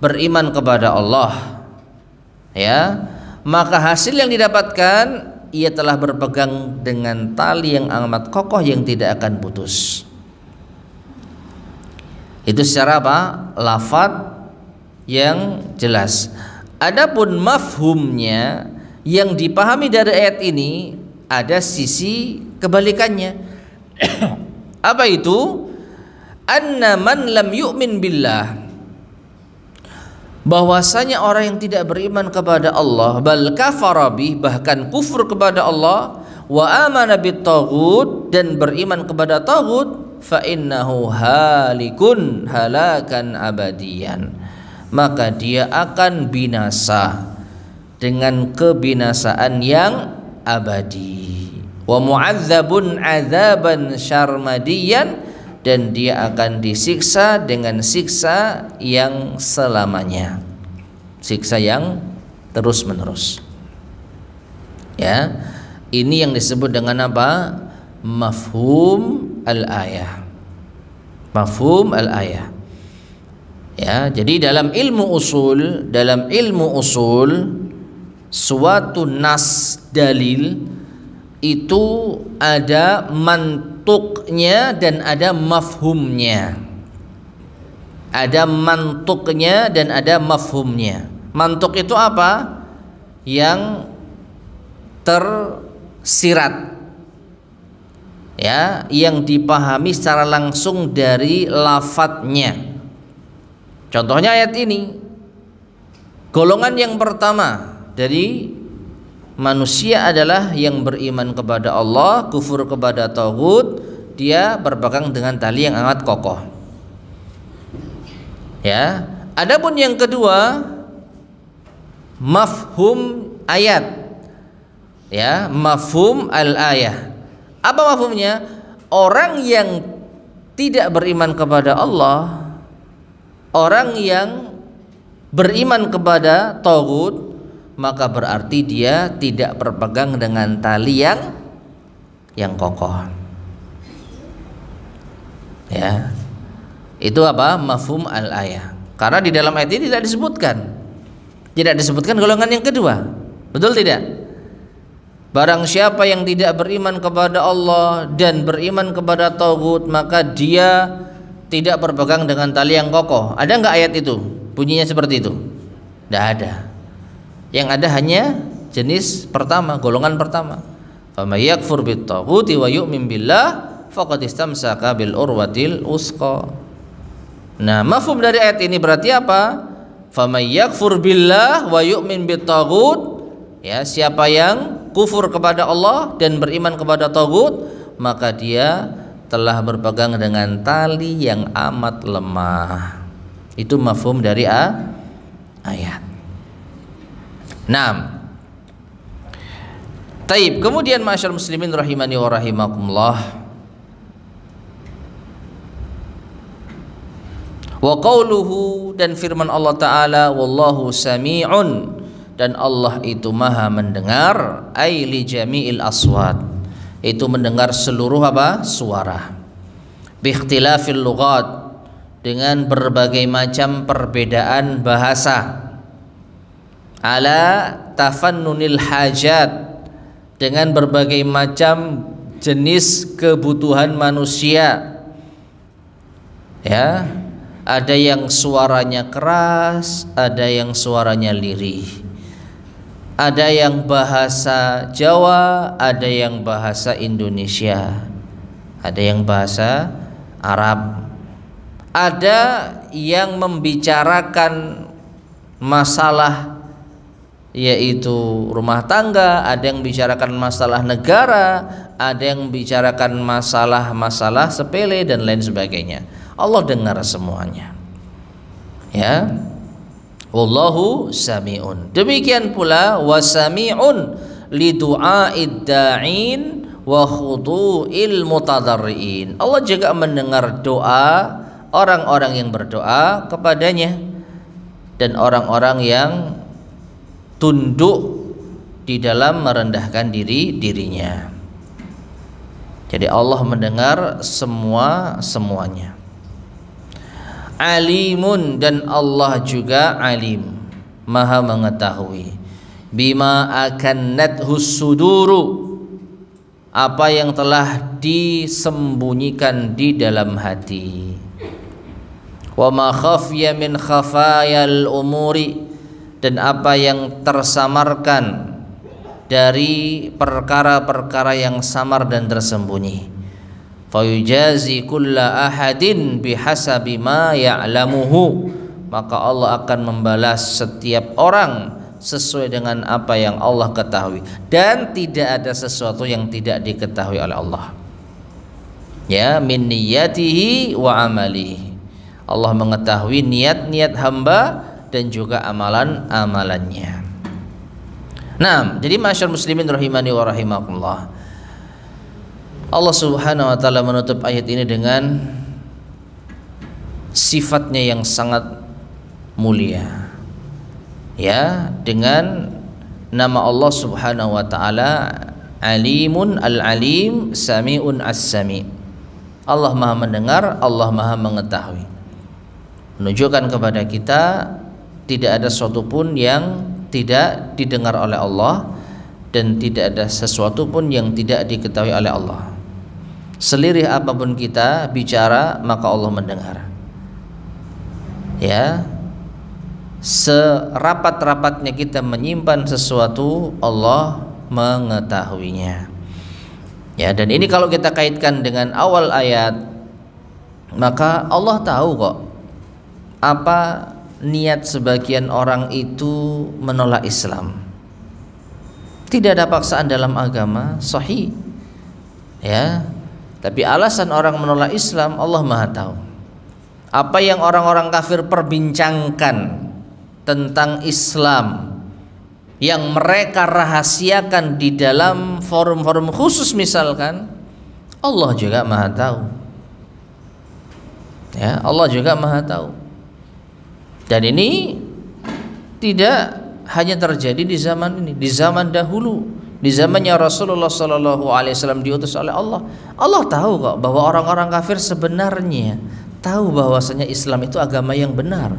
beriman kepada Allah, ya, maka hasil yang didapatkan ia telah berpegang dengan tali yang amat kokoh yang tidak akan putus. Itu secara apa? Lafadz yang jelas. Adapun mafhumnya yang dipahami dari ayat ini ada sisi kebalikannya. Apa itu? Anna man lam yu'min billah, bahwasanya orang yang tidak beriman kepada Allah, bal kafara bih, bahkan kufur kepada Allah, wa amana bit taghut, dan beriman kepada taghut, fa innahu halikun halakan abadiyan, maka dia akan binasa dengan kebinasaan yang abadi. Wa mu'adzabun 'adzaban syarmadiyan, dan dia akan disiksa dengan siksa yang selamanya, siksa yang terus menerus. Ya, ini yang disebut dengan apa? Mafhum al-ayah. Mafhum al-ayah. Ya, jadi dalam ilmu usul suatu nas dalil itu ada mantuknya dan ada mafhumnya. Ada mantuknya dan ada mafhumnya. Mantuk itu apa? Yang tersirat, ya, yang dipahami secara langsung dari lafadznya. Contohnya ayat ini, golongan yang pertama dari manusia adalah yang beriman kepada Allah, kufur kepada taghut, dia berpegang dengan tali yang amat kokoh. Ya, adapun yang kedua, mafhum ayat. Ya, mafhum al-ayah. Apa mafhumnya? Orang yang tidak beriman kepada Allah, orang yang beriman kepada taghut, maka berarti dia tidak berpegang dengan tali yang kokoh. Ya, itu apa? Mafhum al-ayah. Karena di dalam ayat ini tidak disebutkan golongan yang kedua. Betul tidak? Barang siapa yang tidak beriman kepada Allah dan beriman kepada taghut, maka dia tidak berpegang dengan tali yang kokoh. Ada enggak ayat itu bunyinya seperti itu? Tidak ada. Yang ada hanya jenis pertama, golongan pertama. Faman yakfur bit-taghuti wa yu'min billah faqad istamsaka bil urwatil wuthqa. Nah, mafhum dari ayat ini berarti apa? Faman yakfur billah wa yu'min bit-taghut, ya, siapa yang kufur kepada Allah dan beriman kepada taghut, maka dia telah berpegang dengan tali yang amat lemah. Itu mafhum dari ayat. Naam. Taib. Kemudian ma'asyar muslimin rahimani wa rahimakumullah. Wa qauluhu, dan firman Allah Ta'ala, wallahu sami'un, dan Allah itu maha mendengar, ai li jami'il aswat, itu mendengar seluruh apa? Suara. Bi ikhtilafil lughat, dengan berbagai macam perbedaan bahasa. ala tafannunil hajat, dengan berbagai macam jenis kebutuhan manusia. Ya, ada yang suaranya keras, ada yang suaranya lirih, ada yang bahasa Jawa, ada yang bahasa Indonesia, ada yang bahasa Arab, ada yang membicarakan masalah yaitu rumah tangga, ada yang membicarakan masalah negara, ada yang membicarakan masalah-masalah sepele dan lain sebagainya. Allah dengar semuanya. Ya. Wallahu sami'un. Demikian pula wasami'un li du'a'id da'in wa khudu'il mutadarriin. Allah juga mendengar doa orang-orang yang berdoa kepadanya dan orang-orang yang tunduk di dalam merendahkan dirinya. Jadi Allah mendengar semuanya. Alimun, dan Allah juga alim, maha mengetahui. Bima akannathus suduru, apa yang telah disembunyikan di dalam hati. Wa ma khafiya min khafayal umuri, dan apa yang tersamarkan dari perkara-perkara yang samar dan tersembunyi. Fayujazi kulla ahadin bihasabi ma ya'lamuhu, maka Allah akan membalas setiap orang sesuai dengan apa yang Allah ketahui, dan tidak ada sesuatu yang tidak diketahui oleh Allah. Ya, min niyatihi wa amalihi, Allah mengetahui niat-niat hamba dan juga amalan-amalannya. Nah, jadi masyarakat muslimin rahimani wa rahimakumullah, Allah Subhanahu wa taala menutup ayat ini dengan sifatnya yang sangat mulia. Ya, dengan nama Allah Subhanahu wa taala Alimun Al-Alim, Sami'un As-Sami'. Allah Maha mendengar, Allah Maha mengetahui. Menunjukkan kepada kita tidak ada sesuatu pun yang tidak didengar oleh Allah, dan tidak ada sesuatu pun yang tidak diketahui oleh Allah. Selirih apapun kita bicara, maka Allah mendengar. Ya, serapat-rapatnya kita menyimpan sesuatu, Allah mengetahuinya. Ya, dan ini kalau kita kaitkan dengan awal ayat, maka Allah tahu kok apa niat sebagian orang itu menolak Islam. Tidak ada paksaan dalam agama, sahih. Ya, tapi alasan orang menolak Islam Allah Maha tahu. Apa yang orang-orang kafir perbincangkan tentang Islam yang mereka rahasiakan di dalam forum-forum khusus misalkan, Allah juga Maha tahu. Ya, Allah juga Maha tahu. Dan ini tidak hanya terjadi di zaman ini, di zaman dahulu, di zamannya Rasulullah SAW diutus oleh Allah. Allah tahu kok bahwa orang-orang kafir sebenarnya tahu bahwasanya Islam itu agama yang benar,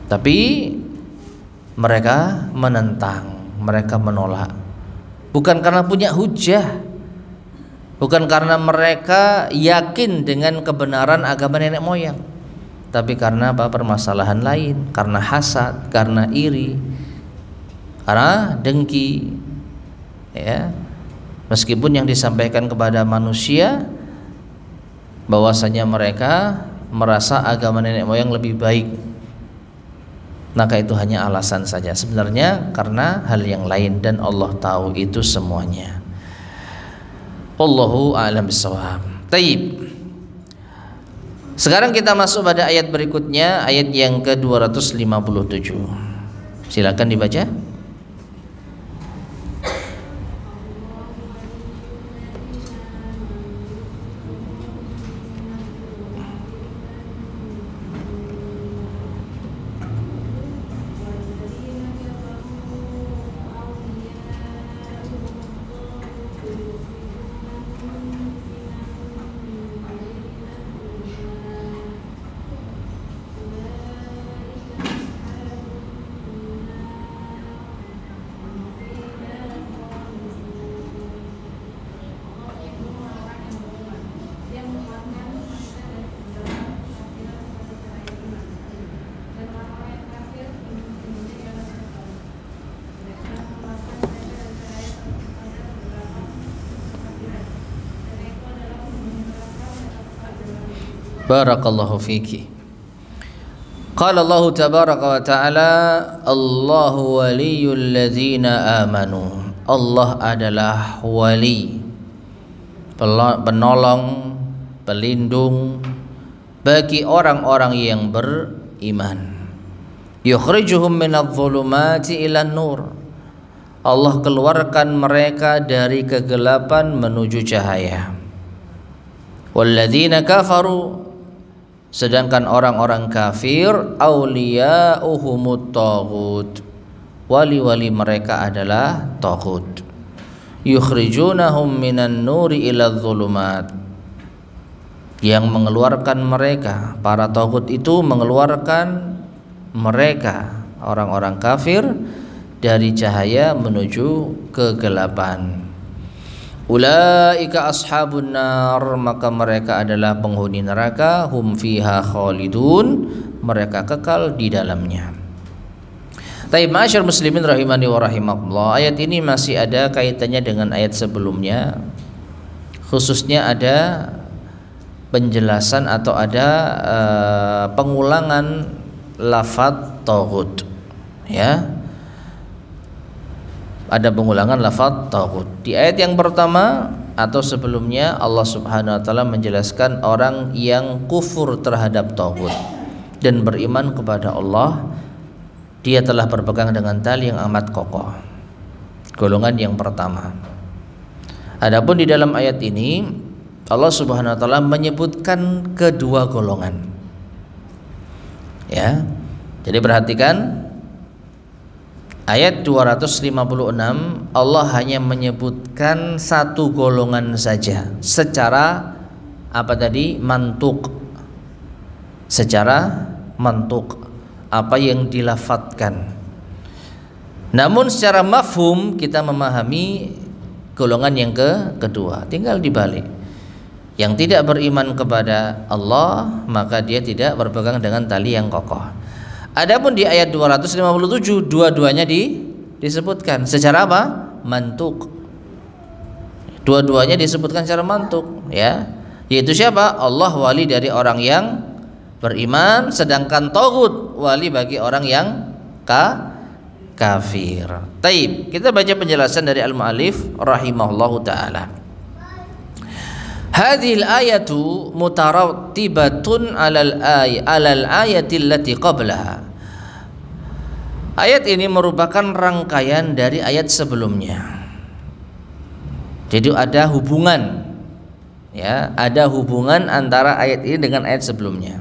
tapi mereka menentang, mereka menolak, bukan karena punya hujah, bukan karena mereka yakin dengan kebenaran agama nenek moyang, tapi karena apa? Permasalahan lain, karena hasad, karena iri, karena dengki. Ya, meskipun yang disampaikan kepada manusia bahwasanya mereka merasa agama nenek moyang lebih baik, maka itu hanya alasan saja, sebenarnya karena hal yang lain, dan Allah tahu itu semuanya. Wallahu a'lam bishawab. Taib. Sekarang kita masuk pada ayat berikutnya, ayat yang ke-257. Silakan dibaca. Barakallahu fiki. Qala Allah tabaraka wa ta'ala, Allahu waliyul ladzina amanu. Allah adalah wali, penolong, pelindung bagi orang-orang yang beriman. Yukhrijuhum minadh-dhulumati ilan nur. Allah keluarkan mereka dari kegelapan menuju cahaya. Walladzina kafaru, sedangkan orang-orang kafir, auliya'uhumut taghut, wali-wali mereka adalah taghut. Yukhrijunahum minan nuri ilal dhulumat, yang mengeluarkan mereka, para taghut itu mengeluarkan mereka, orang-orang kafir, dari cahaya menuju kegelapan. Ulaika ashabun nar, maka mereka adalah penghuni neraka, hum fiha khalidun, mereka kekal di dalamnya. Taib ma'asyar muslimin rahimani wa rahimakumullah, ayat ini masih ada kaitannya dengan ayat sebelumnya. Khususnya ada penjelasan atau ada pengulangan lafadz taghut, ya. Ada pengulangan lafadz taghut. Di ayat yang pertama atau sebelumnya Allah Subhanahu wa taala menjelaskan orang yang kufur terhadap taghut dan beriman kepada Allah, dia telah berpegang dengan tali yang amat kokoh. Golongan yang pertama. Adapun di dalam ayat ini Allah Subhanahu wa taala menyebutkan kedua golongan. Ya. Jadi perhatikan ayat 256, Allah hanya menyebutkan satu golongan saja secara apa tadi? Mantuk. Secara mantuk, apa yang dilafadzkan. Namun secara mafhum kita memahami golongan yang kedua, tinggal dibalik. Yang tidak beriman kepada Allah, maka dia tidak berpegang dengan tali yang kokoh. Adapun di ayat 257 dua-duanya disebutkan secara apa? Mantuk. Dua-duanya disebutkan secara mantuk, ya. Yaitu siapa? Allah wali dari orang yang beriman, sedangkan taghut wali bagi orang yang kafir. Taib. Kita baca penjelasan dari al-mu'allif rahimahullahu taala. Hadhil ayatu mutarattibatun alal ayati allati qablaha. Ayat ini merupakan rangkaian dari ayat sebelumnya. Jadi ada hubungan, ya, ada hubungan antara ayat ini dengan ayat sebelumnya.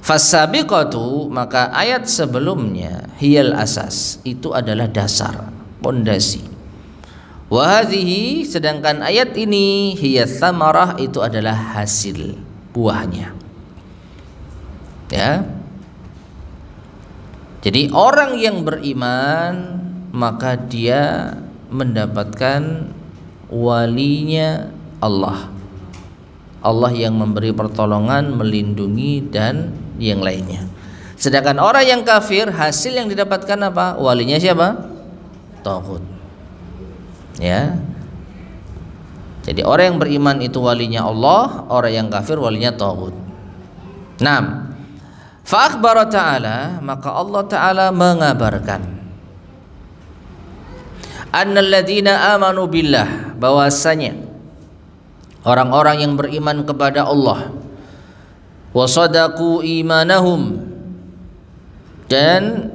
Fasabiqatu, maka ayat sebelumnya, hiyal asas, itu adalah dasar, pondasi. Wa hadhihi, sedangkan ayat ini, hiya tsamarah, itu adalah hasil, buahnya. Ya. Jadi orang yang beriman maka dia mendapatkan walinya Allah. Allah yang memberi pertolongan, melindungi dan yang lainnya. Sedangkan orang yang kafir, hasil yang didapatkan apa? Walinya siapa? Taghut. Ya. Jadi orang yang beriman itu walinya Allah, orang yang kafir walinya taghut. Nah, fa akhbara ta'ala, maka Allah Ta'ala mengabarkan annal ladzina amanu billah, bahwasanya orang-orang yang beriman kepada Allah, wa sadaqu imanahum, dan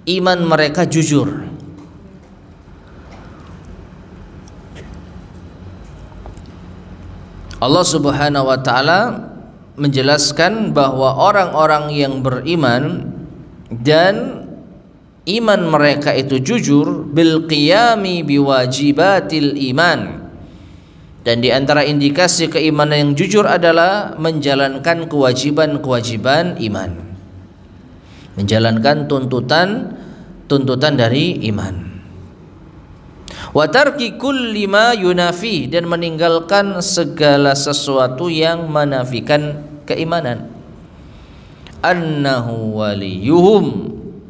iman mereka jujur. Allah Subhanahu wa taala menjelaskan bahwa orang-orang yang beriman dan iman mereka itu jujur, bil qiyami biwajibatil iman, dan di antara indikasi keimanan yang jujur adalah menjalankan kewajiban-kewajiban iman, menjalankan tuntutan dari iman. Wa tarki kulli ma yunafi, dan meninggalkan segala sesuatu yang menafikan keimanan. Annahu waliyuhum,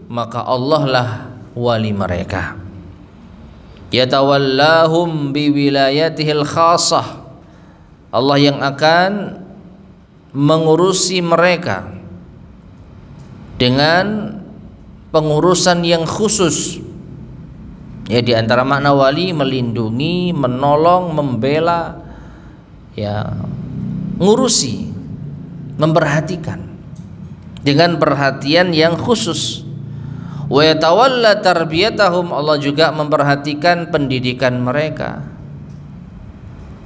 maka Allah lah wali mereka. Yatawallahum biwilayatihil khasah, Allah yang akan mengurusi mereka dengan pengurusan yang khusus. Ya, di antara makna wali melindungi, menolong, membela, ya, ngurusi, memperhatikan dengan perhatian yang khusus. Wa yatawalla tarbiyatahum, Allah juga memperhatikan pendidikan mereka,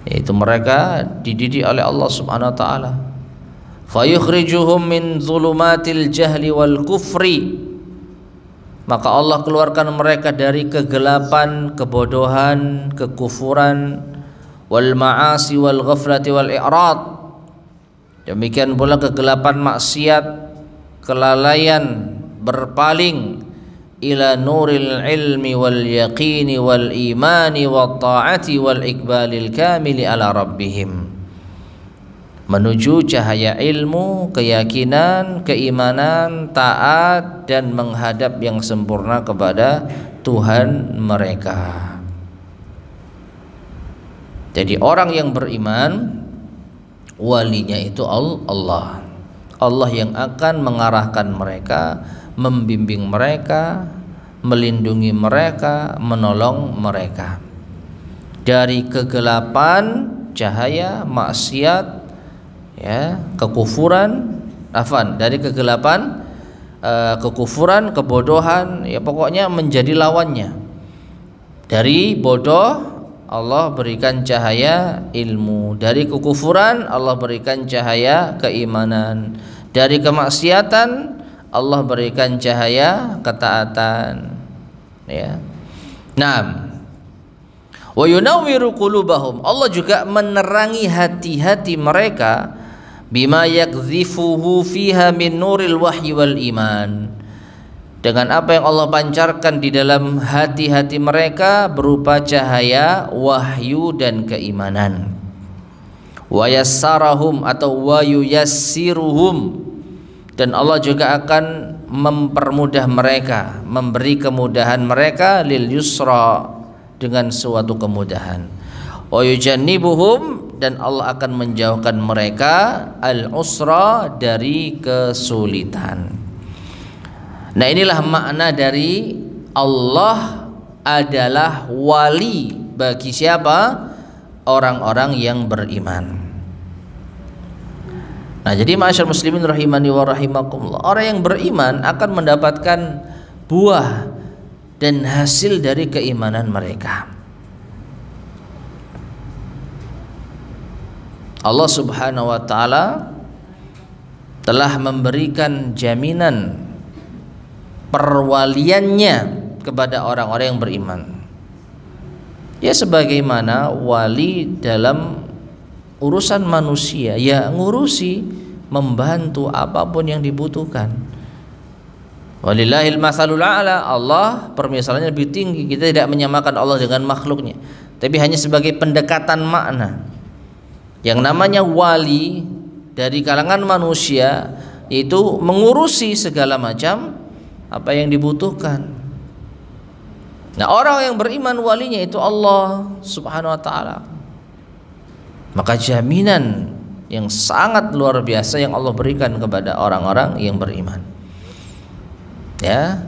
yaitu mereka dididik oleh Allah Subhanahu wa taala. Fayukhrijuhum min zulumatil jahli wal kufri, maka Allah keluarkan mereka dari kegelapan, kebodohan, kekufuran, wal ma'asi wal ghaflati wal i'rad. Demikian pula kegelapan maksiat, kelalaian, berpaling, ila nuril ilmi wal yaqini wal imani wat ta'ati wal iqbalil kamili ala rabbihim, menuju cahaya ilmu, keyakinan, keimanan, taat, dan menghadap yang sempurna kepada Tuhan mereka. Jadi orang yang beriman, walinya itu Allah. Allah yang akan mengarahkan mereka, membimbing mereka, melindungi mereka, menolong mereka dari kegelapan, cahaya, maksiat, ya, kekufuran, dari kegelapan, kekufuran, kebodohan, ya pokoknya menjadi lawannya. Dari bodoh Allah berikan cahaya ilmu, dari kekufuran Allah berikan cahaya keimanan, dari kemaksiatan Allah berikan cahaya ketaatan, ya. Naam. Wa yunawwiru qulubahum, Allah juga menerangi hati-hati mereka, bima yakzifuhu fiha min nuril wahyi wal iman, dengan apa yang Allah pancarkan di dalam hati-hati mereka berupa cahaya wahyu dan keimanan. Wa yassarahum atau wa yuyassiruhum, dan Allah juga akan mempermudah mereka, memberi kemudahan mereka, lil yusra, dengan suatu kemudahan. Wa yujannibuhum, dan Allah akan menjauhkan mereka, al usra, dari kesulitan. Nah, inilah makna dari Allah adalah wali bagi siapa? Orang-orang yang beriman. Nah, jadi ma'asyar muslimin rahimani wa rahimakumullah, orang yang beriman akan mendapatkan buah dan hasil dari keimanan mereka. Allah Subhanahu wa taala telah memberikan jaminan perwaliannya kepada orang-orang yang beriman. Ya, sebagaimana wali dalam urusan manusia, ya ngurusi, membantu apapun yang dibutuhkan. Walillahil matsalul a'la, Allah permisalannya lebih tinggi. Kita tidak menyamakan Allah dengan makhluknya, tapi hanya sebagai pendekatan makna. Yang namanya wali dari kalangan manusia itu mengurusi segala macam apa yang dibutuhkan. Nah, orang yang beriman walinya itu Allah Subhanahu wa taala. Maka jaminan yang sangat luar biasa yang Allah berikan kepada orang-orang yang beriman. Ya.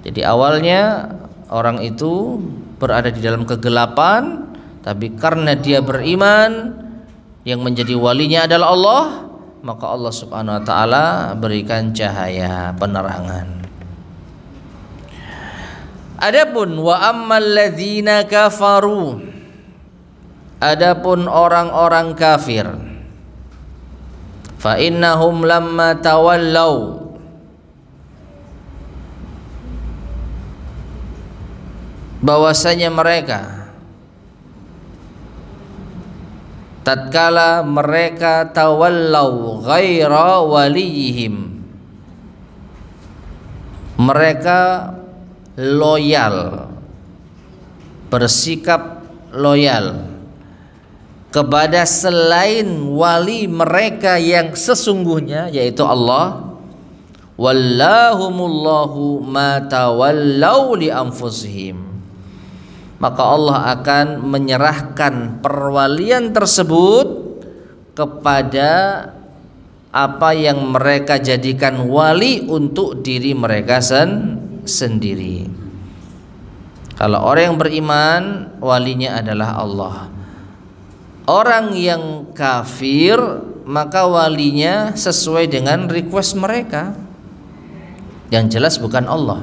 Jadi awalnya orang itu berada di dalam kegelapan, tapi karena dia beriman, yang menjadi walinya adalah Allah, maka Allah Subhanahu wa taala berikan cahaya penerangan. Adapun wa ammal ladzina kafaru, adapun orang-orang kafir, fa innahum lamma tawallau, bahwasanya mereka tatkala mereka tawallau ghaira waliyihim, mereka loyal, bersikap loyal kepada selain wali mereka yang sesungguhnya, yaitu Allah. Wallahumullahu ma tawallau li anfusihim, maka Allah akan menyerahkan perwalian tersebut kepada apa yang mereka jadikan wali untuk diri mereka sendiri. Kalau orang yang beriman, walinya adalah Allah. Orang yang kafir, maka walinya sesuai dengan request mereka. Yang jelas bukan Allah.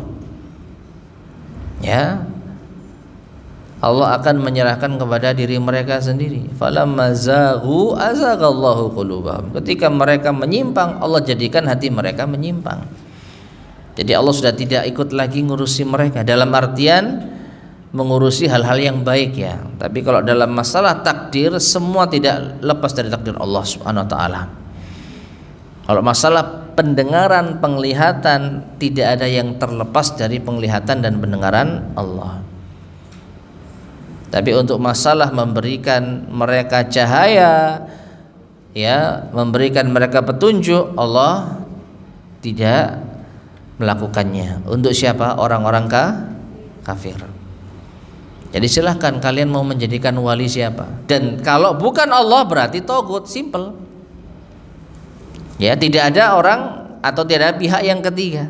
Ya, Allah akan menyerahkan kepada diri mereka sendiri. Falamma zaghu azaghallahu qulubahum. Ketika mereka menyimpang, Allah jadikan hati mereka menyimpang. Jadi Allah sudah tidak ikut lagi ngurusi mereka, dalam artian mengurusi hal-hal yang baik ya. Tapi kalau dalam masalah takdir, semua tidak lepas dari takdir Allah Subhanahu wa taala. Kalau masalah pendengaran, penglihatan, tidak ada yang terlepas dari penglihatan dan pendengaran Allah. Tapi untuk masalah memberikan mereka cahaya, ya, memberikan mereka petunjuk, Allah tidak melakukannya. Untuk siapa? Orang-orang kafir. Jadi silahkan kalian mau menjadikan wali siapa. Dan kalau bukan Allah berarti togut, simple. Ya, tidak ada orang atau tidak ada pihak yang ketiga.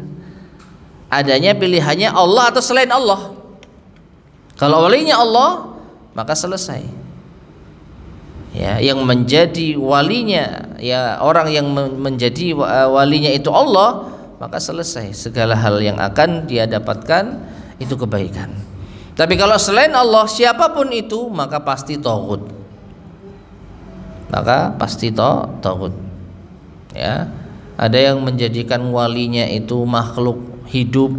Adanya pilihannya Allah atau selain Allah. Kalau walinya Allah, maka selesai. Ya, yang menjadi walinya, ya orang yang menjadi walinya itu Allah, maka selesai. Segala hal yang akan dia dapatkan itu kebaikan. Tapi kalau selain Allah siapapun itu, maka pasti taghut. Maka pasti taghut. Ya, ada yang menjadikan walinya itu makhluk hidup,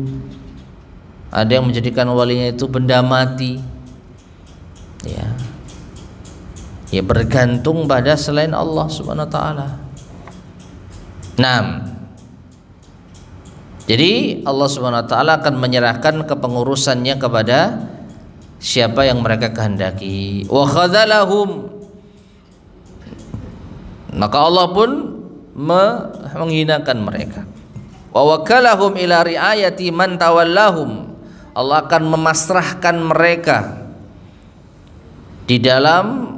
ada yang menjadikan walinya itu benda mati. Ya, bergantung pada selain Allah Subhanahu wa taala. 6. Jadi Allah Subhanahu wa taala akan menyerahkan kepengurusannya kepada siapa yang mereka kehendaki. Wa khadzalahum, maka Allah pun menghinakan mereka. Wa wakalahum ila riayati man tawallahum, Allah akan memasrahkan mereka di dalam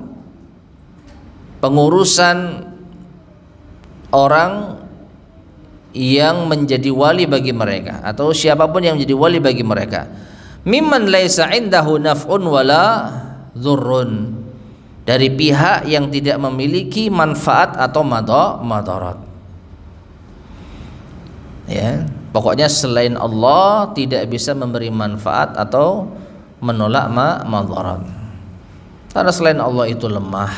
pengurusan orang yang menjadi wali bagi mereka, atau siapapun yang menjadi wali bagi mereka. Mimman laisa indahu naf'un wala dzurrun, dari pihak yang tidak memiliki manfaat atau madarat. Ya, pokoknya selain Allah tidak bisa memberi manfaat atau menolak madarat. Karena selain Allah itu lemah,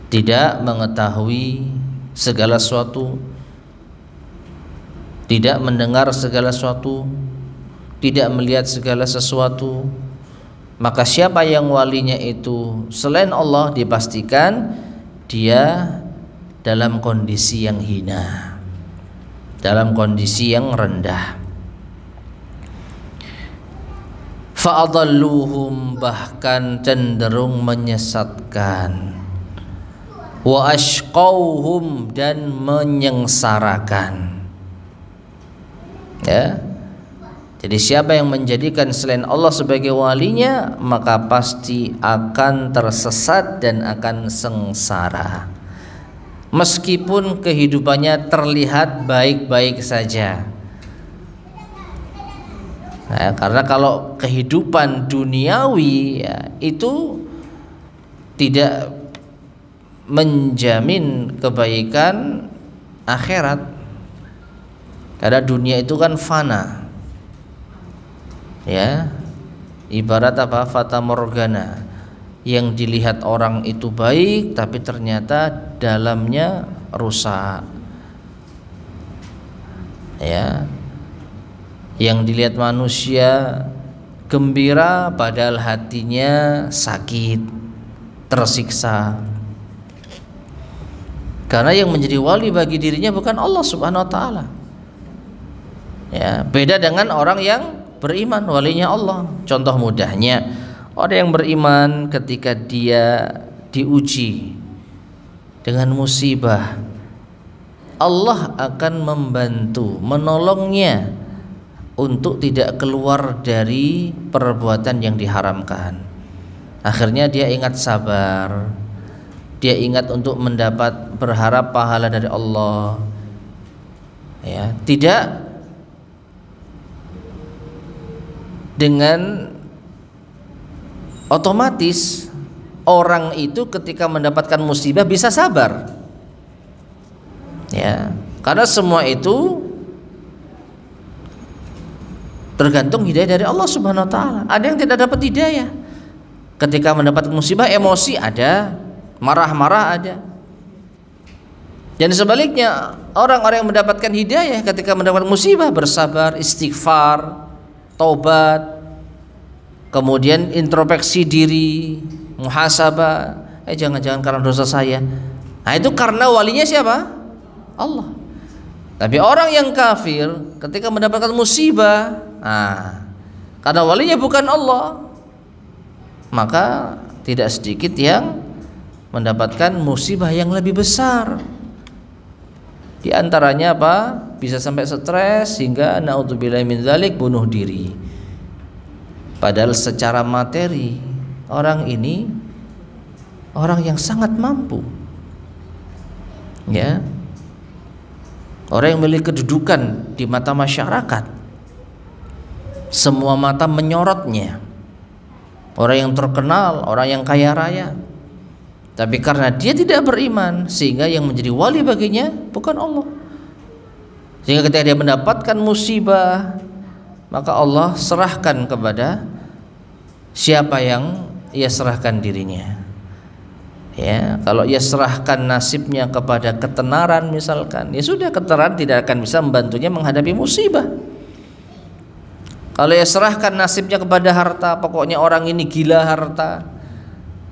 tidak mengetahui segala sesuatu, tidak mendengar segala sesuatu, tidak melihat segala sesuatu. Maka siapa yang walinya itu selain Allah, dipastikan dia dalam kondisi yang hina, dalam kondisi yang rendah. Fa'adalluhum, bahkan cenderung menyesatkan. Wa ashqauhum, dan menyengsarakan. Ya. Jadi siapa yang menjadikan selain Allah sebagai walinya, maka pasti akan tersesat dan akan sengsara. Meskipun kehidupannya terlihat baik-baik saja. Nah, karena kalau kehidupan duniawi ya, itu tidak menjamin kebaikan akhirat. Karena dunia itu kan fana. Ya, ibarat apa? Fata morgana. Yang dilihat orang itu baik, tapi ternyata dalamnya rusak. Ya, yang dilihat manusia gembira, padahal hatinya sakit, tersiksa. Karena yang menjadi wali bagi dirinya bukan Allah Subhanahu wa taala. Ya, beda dengan orang yang beriman, walinya Allah. Contoh mudahnya, orang yang beriman ketika dia diuji dengan musibah, Allah akan membantu, menolongnya untuk tidak keluar dari perbuatan yang diharamkan. Akhirnya dia ingat sabar, dia ingat untuk mendapat berharap pahala dari Allah, ya, tidak dengan otomatis orang itu ketika mendapatkan musibah bisa sabar, ya, karena semua itu tergantung hidayah dari Allah Subhanahu wa taala. Ada yang tidak dapat hidayah ketika mendapat musibah, emosi ada, marah-marah ada. Dan sebaliknya, orang-orang yang mendapatkan hidayah ketika mendapat musibah bersabar, istighfar, taubat, kemudian introspeksi diri, muhasabah, jangan-jangan karena dosa saya. Nah, itu karena walinya siapa? Allah. Tapi orang yang kafir ketika mendapatkan musibah, karena walinya bukan Allah, maka tidak sedikit yang mendapatkan musibah yang lebih besar. Di antaranya apa? Bisa sampai stres hingga naudzubillahi min dzalik, bunuh diri. Padahal secara materi orang ini orang yang sangat mampu, ya, orang yang memiliki kedudukan di mata masyarakat, semua mata menyorotnya, orang yang terkenal, orang yang kaya raya. Tapi karena dia tidak beriman, sehingga yang menjadi wali baginya bukan Allah. Sehingga ketika dia mendapatkan musibah, maka Allah serahkan kepada siapa yang ia serahkan dirinya. Ya, kalau ia serahkan nasibnya kepada ketenaran misalkan, ya sudah, ketenaran tidak akan bisa membantunya menghadapi musibah. Kalau ia serahkan nasibnya kepada harta, pokoknya orang ini gila harta,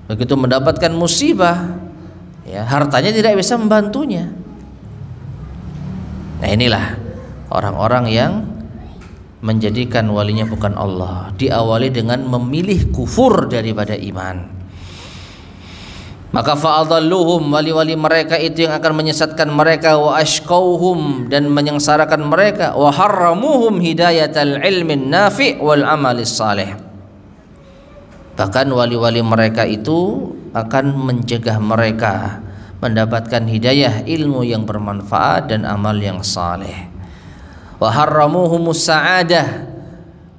begitu mendapatkan musibah, ya, hartanya tidak bisa membantunya. Nah, inilah orang-orang yang menjadikan walinya bukan Allah, diawali dengan memilih kufur daripada iman. Maka fa'adhalluhum, wali-wali mereka itu yang akan menyesatkan mereka, wa ashqauhum, dan menyengsarakan mereka, wa harramuhum hidayatal ilmin nafi' wal amalis salih. Bahkan wali-wali mereka itu akan mencegah mereka mendapatkan hidayah ilmu yang bermanfaat dan amal yang saleh. Wa harramuhumus sa'adah,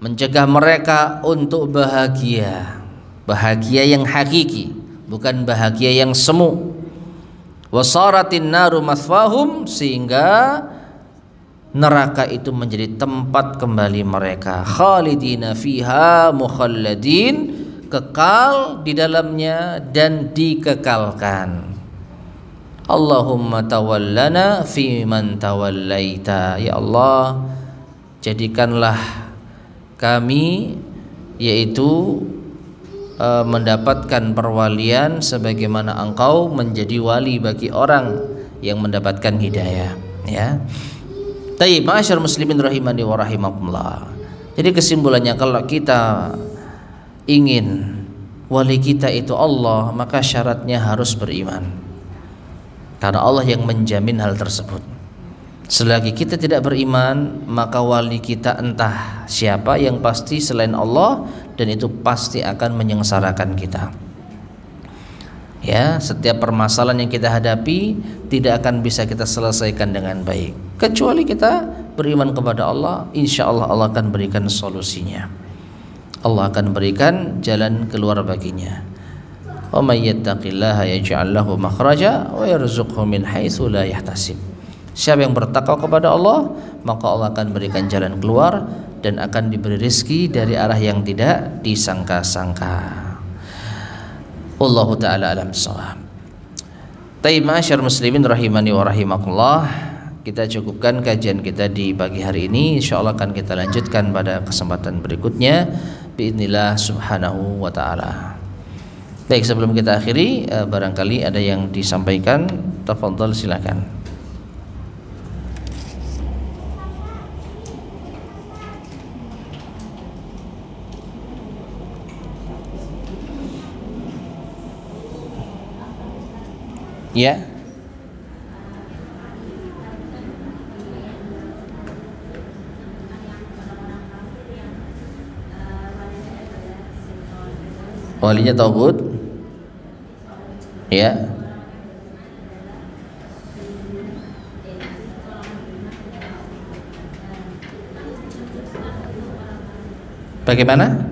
mencegah mereka untuk bahagia, bahagia yang hakiki, bukan bahagia yang semu. Wasaratin naru mathwahum, sehingga neraka itu menjadi tempat kembali mereka. Khalidina fiha mukhalladin, kekal di dalamnya dan dikekalkan. Allahumma tawallana fi man tawallaita, ya Allah, jadikanlah kami, yaitu mendapatkan perwalian sebagaimana Engkau menjadi wali bagi orang yang mendapatkan hidayah, ya. Tayyib, ma'asyar muslimin rahimani wa rahimakumullah. Jadi kesimpulannya, kalau kita ingin wali kita itu Allah, maka syaratnya harus beriman, karena Allah yang menjamin hal tersebut. Selagi kita tidak beriman, maka wali kita entah siapa, yang pasti selain Allah, dan itu pasti akan menyengsarakan kita. Ya, setiap permasalahan yang kita hadapi tidak akan bisa kita selesaikan dengan baik kecuali kita beriman kepada Allah. Insya Allah Allah akan berikan solusinya. Allah akan berikan jalan keluar baginya. Wa may yattaqillaha yaj'al lahu makhraja wa yarzuqhu min haitsu la yahtasib. Siapa yang bertakwa kepada Allah, maka Allah akan berikan jalan keluar dan akan diberi rezeki dari arah yang tidak disangka-sangka. Wallahu taala alam shawab. Tayyib, ma'asyar muslimin rahimani wa rahimakumullah. Kita cukupkan kajian kita di pagi hari ini. Insyaallah akan kita lanjutkan pada kesempatan berikutnya biidznillah subhanahu wa ta'ala. Baik, sebelum kita akhiri, barangkali ada yang disampaikan, tafadhal silakan. Ya. Walinya tauhid. Ya. Bagaimana?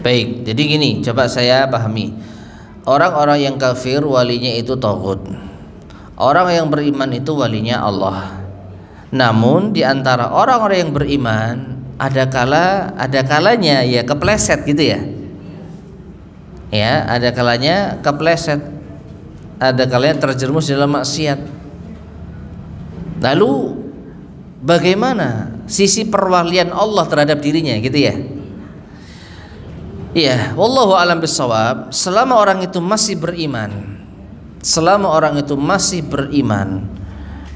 Baik, jadi gini, coba saya pahami. Orang-orang yang kafir walinya itu taghut. Orang yang beriman itu walinya Allah. Namun di antara orang-orang yang beriman ada kalanya ya kepleset gitu ya. Ya, ada kalanya kepleset. Ada kalanya terjerumus dalam maksiat. Lalu bagaimana sisi perwalian Allah terhadap dirinya gitu ya? Iya, wallahu a'lam bishawab. Selama orang itu masih beriman,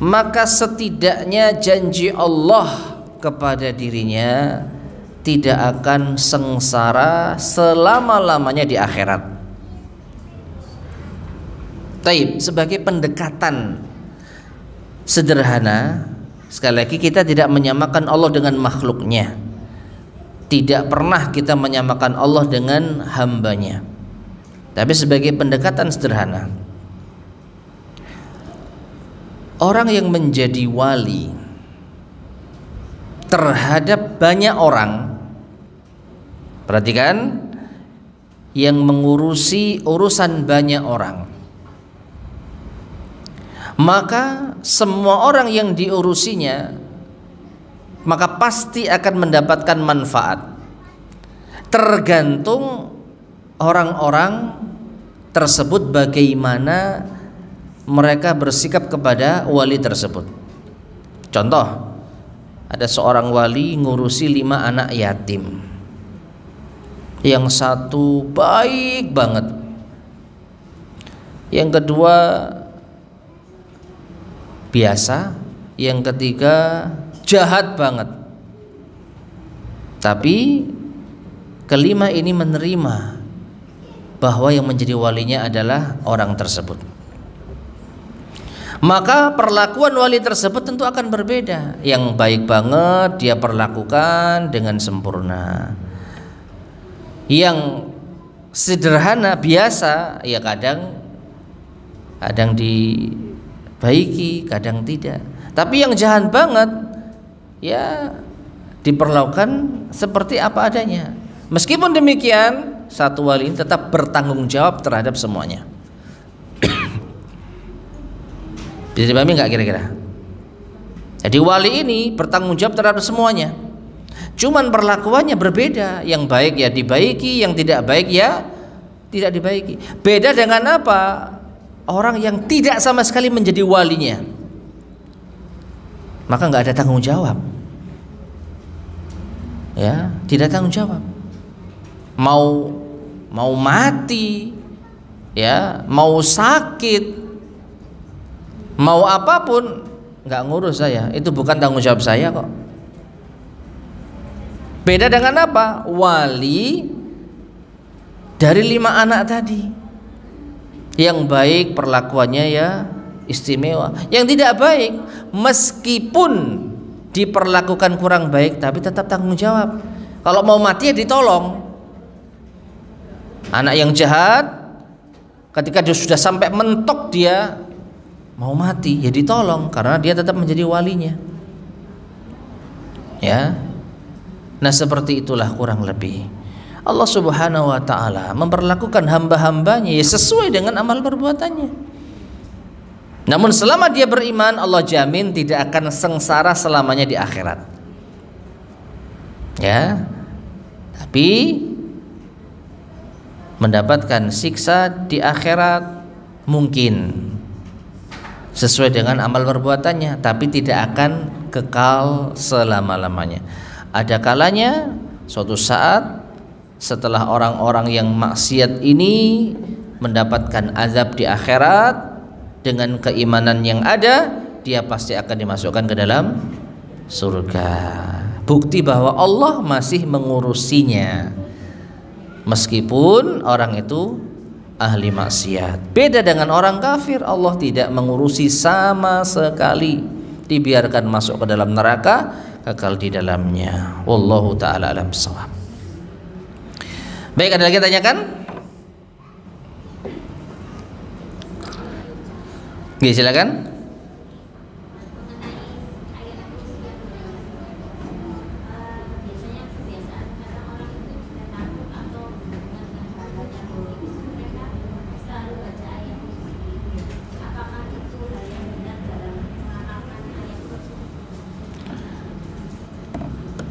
maka setidaknya janji Allah kepada dirinya tidak akan sengsara selama-lamanya di akhirat. Taib, sebagai pendekatan sederhana, sekali lagi kita tidak menyamakan Allah dengan makhluknya. Tidak pernah kita menyamakan Allah dengan hambanya. Tapi sebagai pendekatan sederhana, orang yang menjadi wali terhadap banyak orang, perhatikan, yang mengurusi urusan banyak orang, maka semua orang yang diurusinya maka pasti akan mendapatkan manfaat, tergantung orang-orang tersebut bagaimana mereka bersikap kepada wali tersebut. Contoh, ada seorang wali ngurusi 5 anak yatim. Yang satu baik banget, yang kedua biasa, yang ketiga jahat banget. Tapi kelima ini menerima bahwa yang menjadi walinya adalah orang tersebut. Maka perlakuan wali tersebut tentu akan berbeda. Yang baik banget dia perlakukan dengan sempurna. Yang sederhana biasa ya kadang dibaiki, kadang tidak. Tapi yang jahat banget ya diperlakukan seperti apa adanya. Meskipun demikian, satu wali ini tetap bertanggung jawab terhadap semuanya. Bisa dipahami nggak kira-kira? Jadi wali ini bertanggung jawab terhadap semuanya. Cuman perlakuannya berbeda. Yang baik ya dibaiki, yang tidak baik ya tidak dibaiki. Beda dengan apa? Orang yang tidak sama sekali menjadi walinya, maka nggak ada tanggung jawab. Ya, tidak tanggung jawab. Mau mati, ya, mau sakit, mau apapun nggak ngurus saya. Itu bukan tanggung jawab saya kok. Beda dengan apa? Wali dari 5 anak tadi. Yang baik perlakuannya ya istimewa. Yang tidak baik meskipun diperlakukan kurang baik tapi tetap tanggung jawab. Kalau mau mati ya ditolong. Anak yang jahat ketika dia sudah sampai mentok dia mau mati ya ditolong karena dia tetap menjadi walinya. Ya. Nah, seperti itulah kurang lebih Allah Subhanahu wa taala memperlakukan hamba-hambanya ya sesuai dengan amal perbuatannya. Namun selama dia beriman, Allah jamin tidak akan sengsara selamanya di akhirat. Ya. Tapi mendapatkan siksa di akhirat mungkin sesuai dengan amal perbuatannya, tapi tidak akan kekal selama-lamanya. Ada kalanya suatu saat setelah orang-orang yang maksiat ini mendapatkan azab di akhirat, dengan keimanan yang ada dia pasti akan dimasukkan ke dalam surga. Bukti bahwa Allah masih mengurusinya meskipun orang itu ahli maksiat. Beda dengan orang kafir, Allah tidak mengurusi sama sekali. dibiarkan masuk ke dalam neraka, kekal di dalamnya. Wallahu taala alam bissawab. Baik, ada lagi yang tanyakan? Oke, silakan.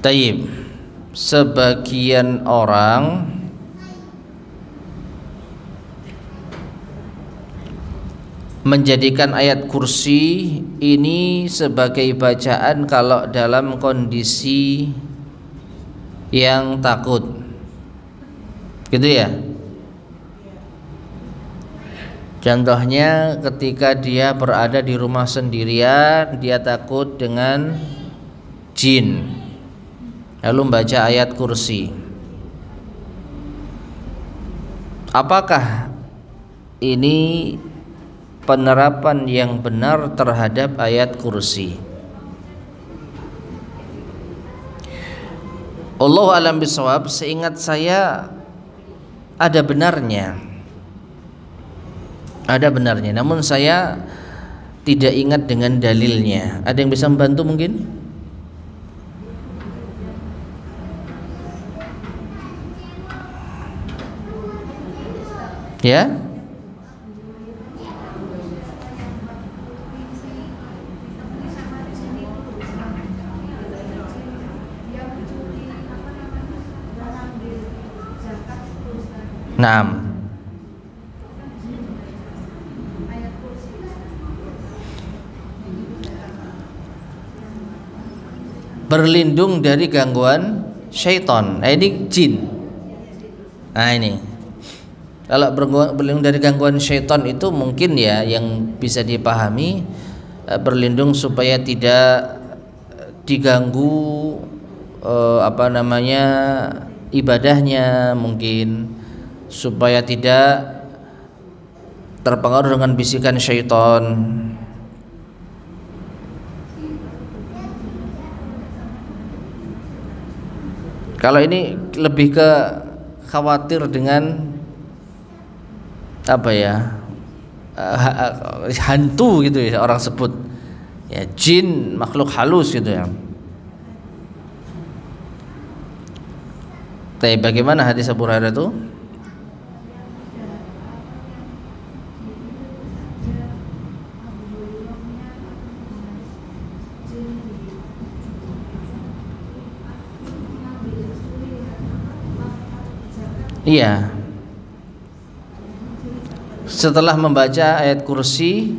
Taib, sebagian orang menjadikan ayat kursi ini sebagai bacaan kalau dalam kondisi yang takut, gitu ya. Contohnya ketika dia berada di rumah sendirian, dia takut dengan jin, lalu membaca ayat kursi. Apakah ini penerapan yang benar terhadap ayat kursi? Allahu a'lam bishawab. Seingat saya ada benarnya, namun saya tidak ingat dengan dalilnya. Ada yang bisa membantu mungkin? Ya? Naam. Berlindung dari gangguan syaitan. Ini jin. Nah ini, kalau berlindung dari gangguan syaitan itu mungkin ya yang bisa dipahami, berlindung supaya tidak diganggu ibadahnya, mungkin supaya tidak terpengaruh dengan bisikan syaitan. Kalau ini lebih ke khawatir dengan hantu gitu ya, orang sebut ya, jin, makhluk halus gitu ya. Tapi bagaimana hadis Abu Hurairah itu? Iya. Setelah membaca ayat kursi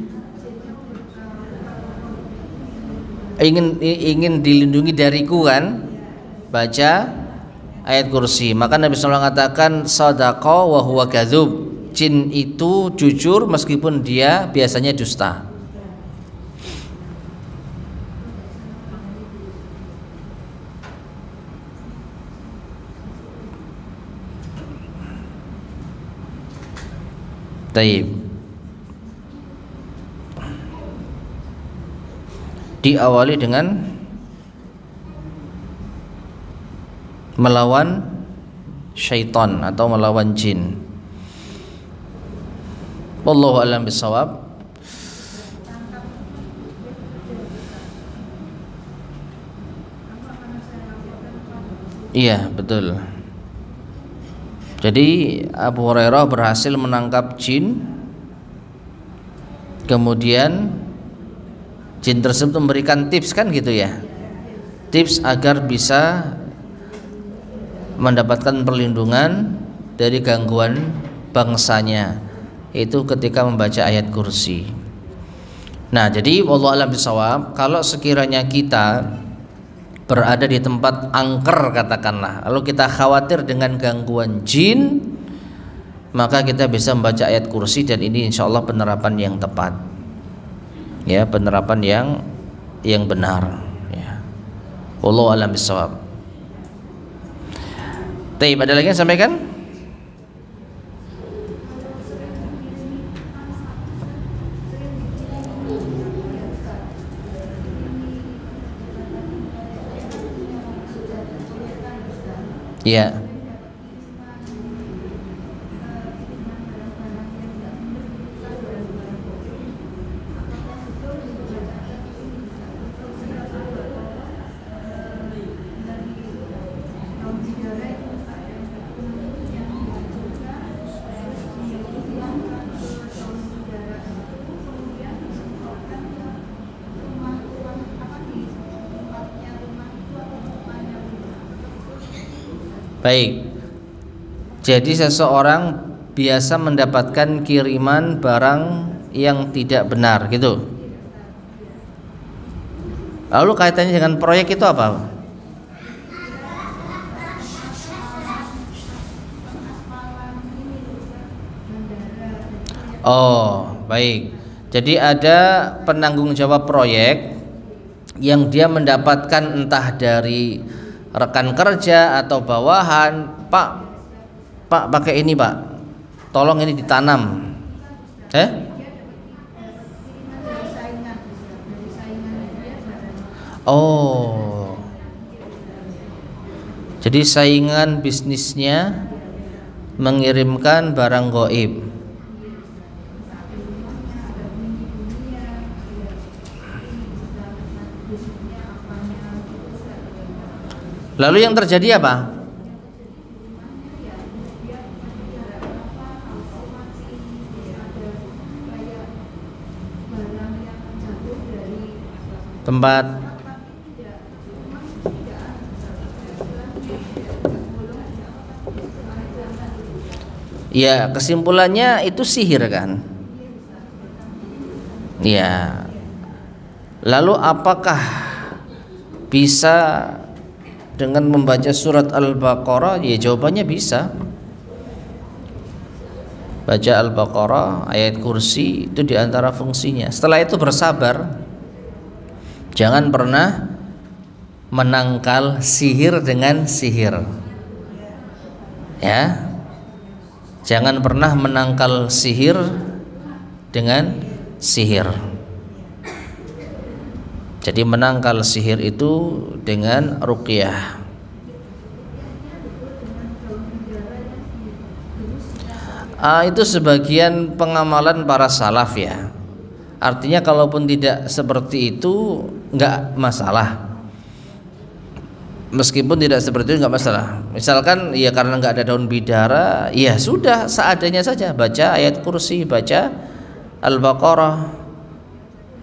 ingin dilindungi dariku kan, baca ayat kursi. Maka Nabi SAW mengatakan sadaqa wa huwa kadzub. Jin itu jujur meskipun dia biasanya dusta. Taib. Diawali dengan melawan syaitan atau melawan jin. Wallahu a'lam bishawab. Iya, betul. Jadi Abu Hurairah berhasil menangkap jin, kemudian jin tersebut memberikan tips kan gitu ya, tips agar bisa mendapatkan perlindungan dari gangguan bangsanya, itu ketika membaca ayat kursi. Nah, jadi wallahu a'lam bishawab, kalau sekiranya kita berada di tempat angker katakanlah, lalu kita khawatir dengan gangguan jin, maka kita bisa membaca ayat kursi, dan ini insya Allah penerapan yang tepat, ya, penerapan yang benar, ya. Wallahu a'lam bishawab. Taib, ada lagi yang sampaikan? Ya. Baik. Jadi seseorang biasa mendapatkan kiriman barang yang tidak benar gitu. Lalu kaitannya dengan proyek itu apa? Oh, baik. Jadi ada penanggung jawab proyek yang dia mendapatkan entah dari rekan kerja atau bawahan, Pak pakai ini Pak, tolong ini ditanam. Oh, jadi saingan bisnisnya mengirimkan barang gaib. Lalu yang terjadi apa? Tempat ya, kesimpulannya itu sihir kan? Ya. Lalu apakah bisa dengan membaca surat Al-Baqarah? Ya, jawabannya bisa. Baca Al-Baqarah, ayat kursi, itu diantara fungsinya. Setelah itu bersabar. Jangan pernah menangkal sihir dengan sihir. Ya. Jangan pernah menangkal sihir dengan sihir. Jadi menangkal sihir itu dengan ruqyah. Itu sebagian pengamalan para salaf ya. Artinya kalaupun tidak seperti itu enggak masalah. Meskipun tidak seperti itu enggak masalah. Misalkan ya karena enggak ada daun bidara, ya sudah seadanya saja, baca ayat kursi, baca Al-Baqarah.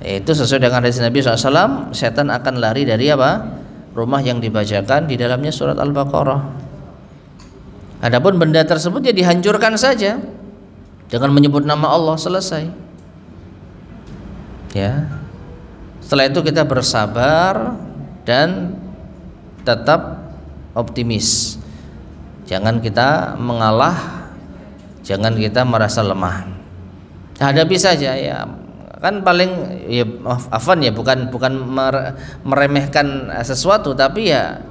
Itu sesuai dengan hadis Nabi SAW, setan akan lari dari apa? Rumah yang dibacakan di dalamnya surat Al-Baqarah. Adapun benda tersebut ya dihancurkan saja dengan menyebut nama Allah, selesai. Ya. Setelah itu kita bersabar dan tetap optimis. Jangan kita mengalah, jangan kita merasa lemah. Hadapi saja ya. Kan paling ya afan ya, bukan meremehkan sesuatu, tapi ya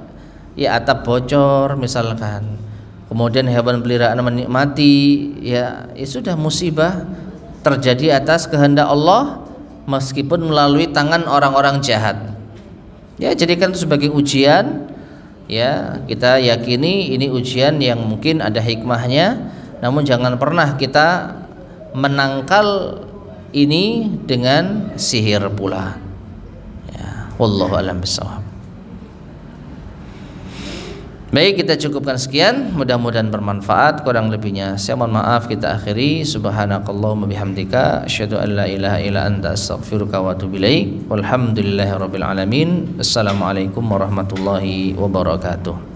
atap bocor misalkan, kemudian hewan peliharaan menikmati, ya sudah, musibah terjadi atas kehendak Allah meskipun melalui tangan orang-orang jahat. Ya, jadikan itu sebagai ujian. Ya, kita yakini ini ujian yang mungkin ada hikmahnya, namun jangan pernah kita menangkal ini dengan sihir pula. Ya, wallahu a'lam bishawab. Baik, kita cukupkan sekian, mudah-mudahan bermanfaat. Kurang lebihnya saya mohon maaf. Kita akhiri. Subhanakallahumma bihamdika asyhadu an la ilaha illa anta astaghfiruka wa atubu ilaik. Walhamdulillahirabbil alamin. Assalamualaikum warahmatullahi wabarakatuh.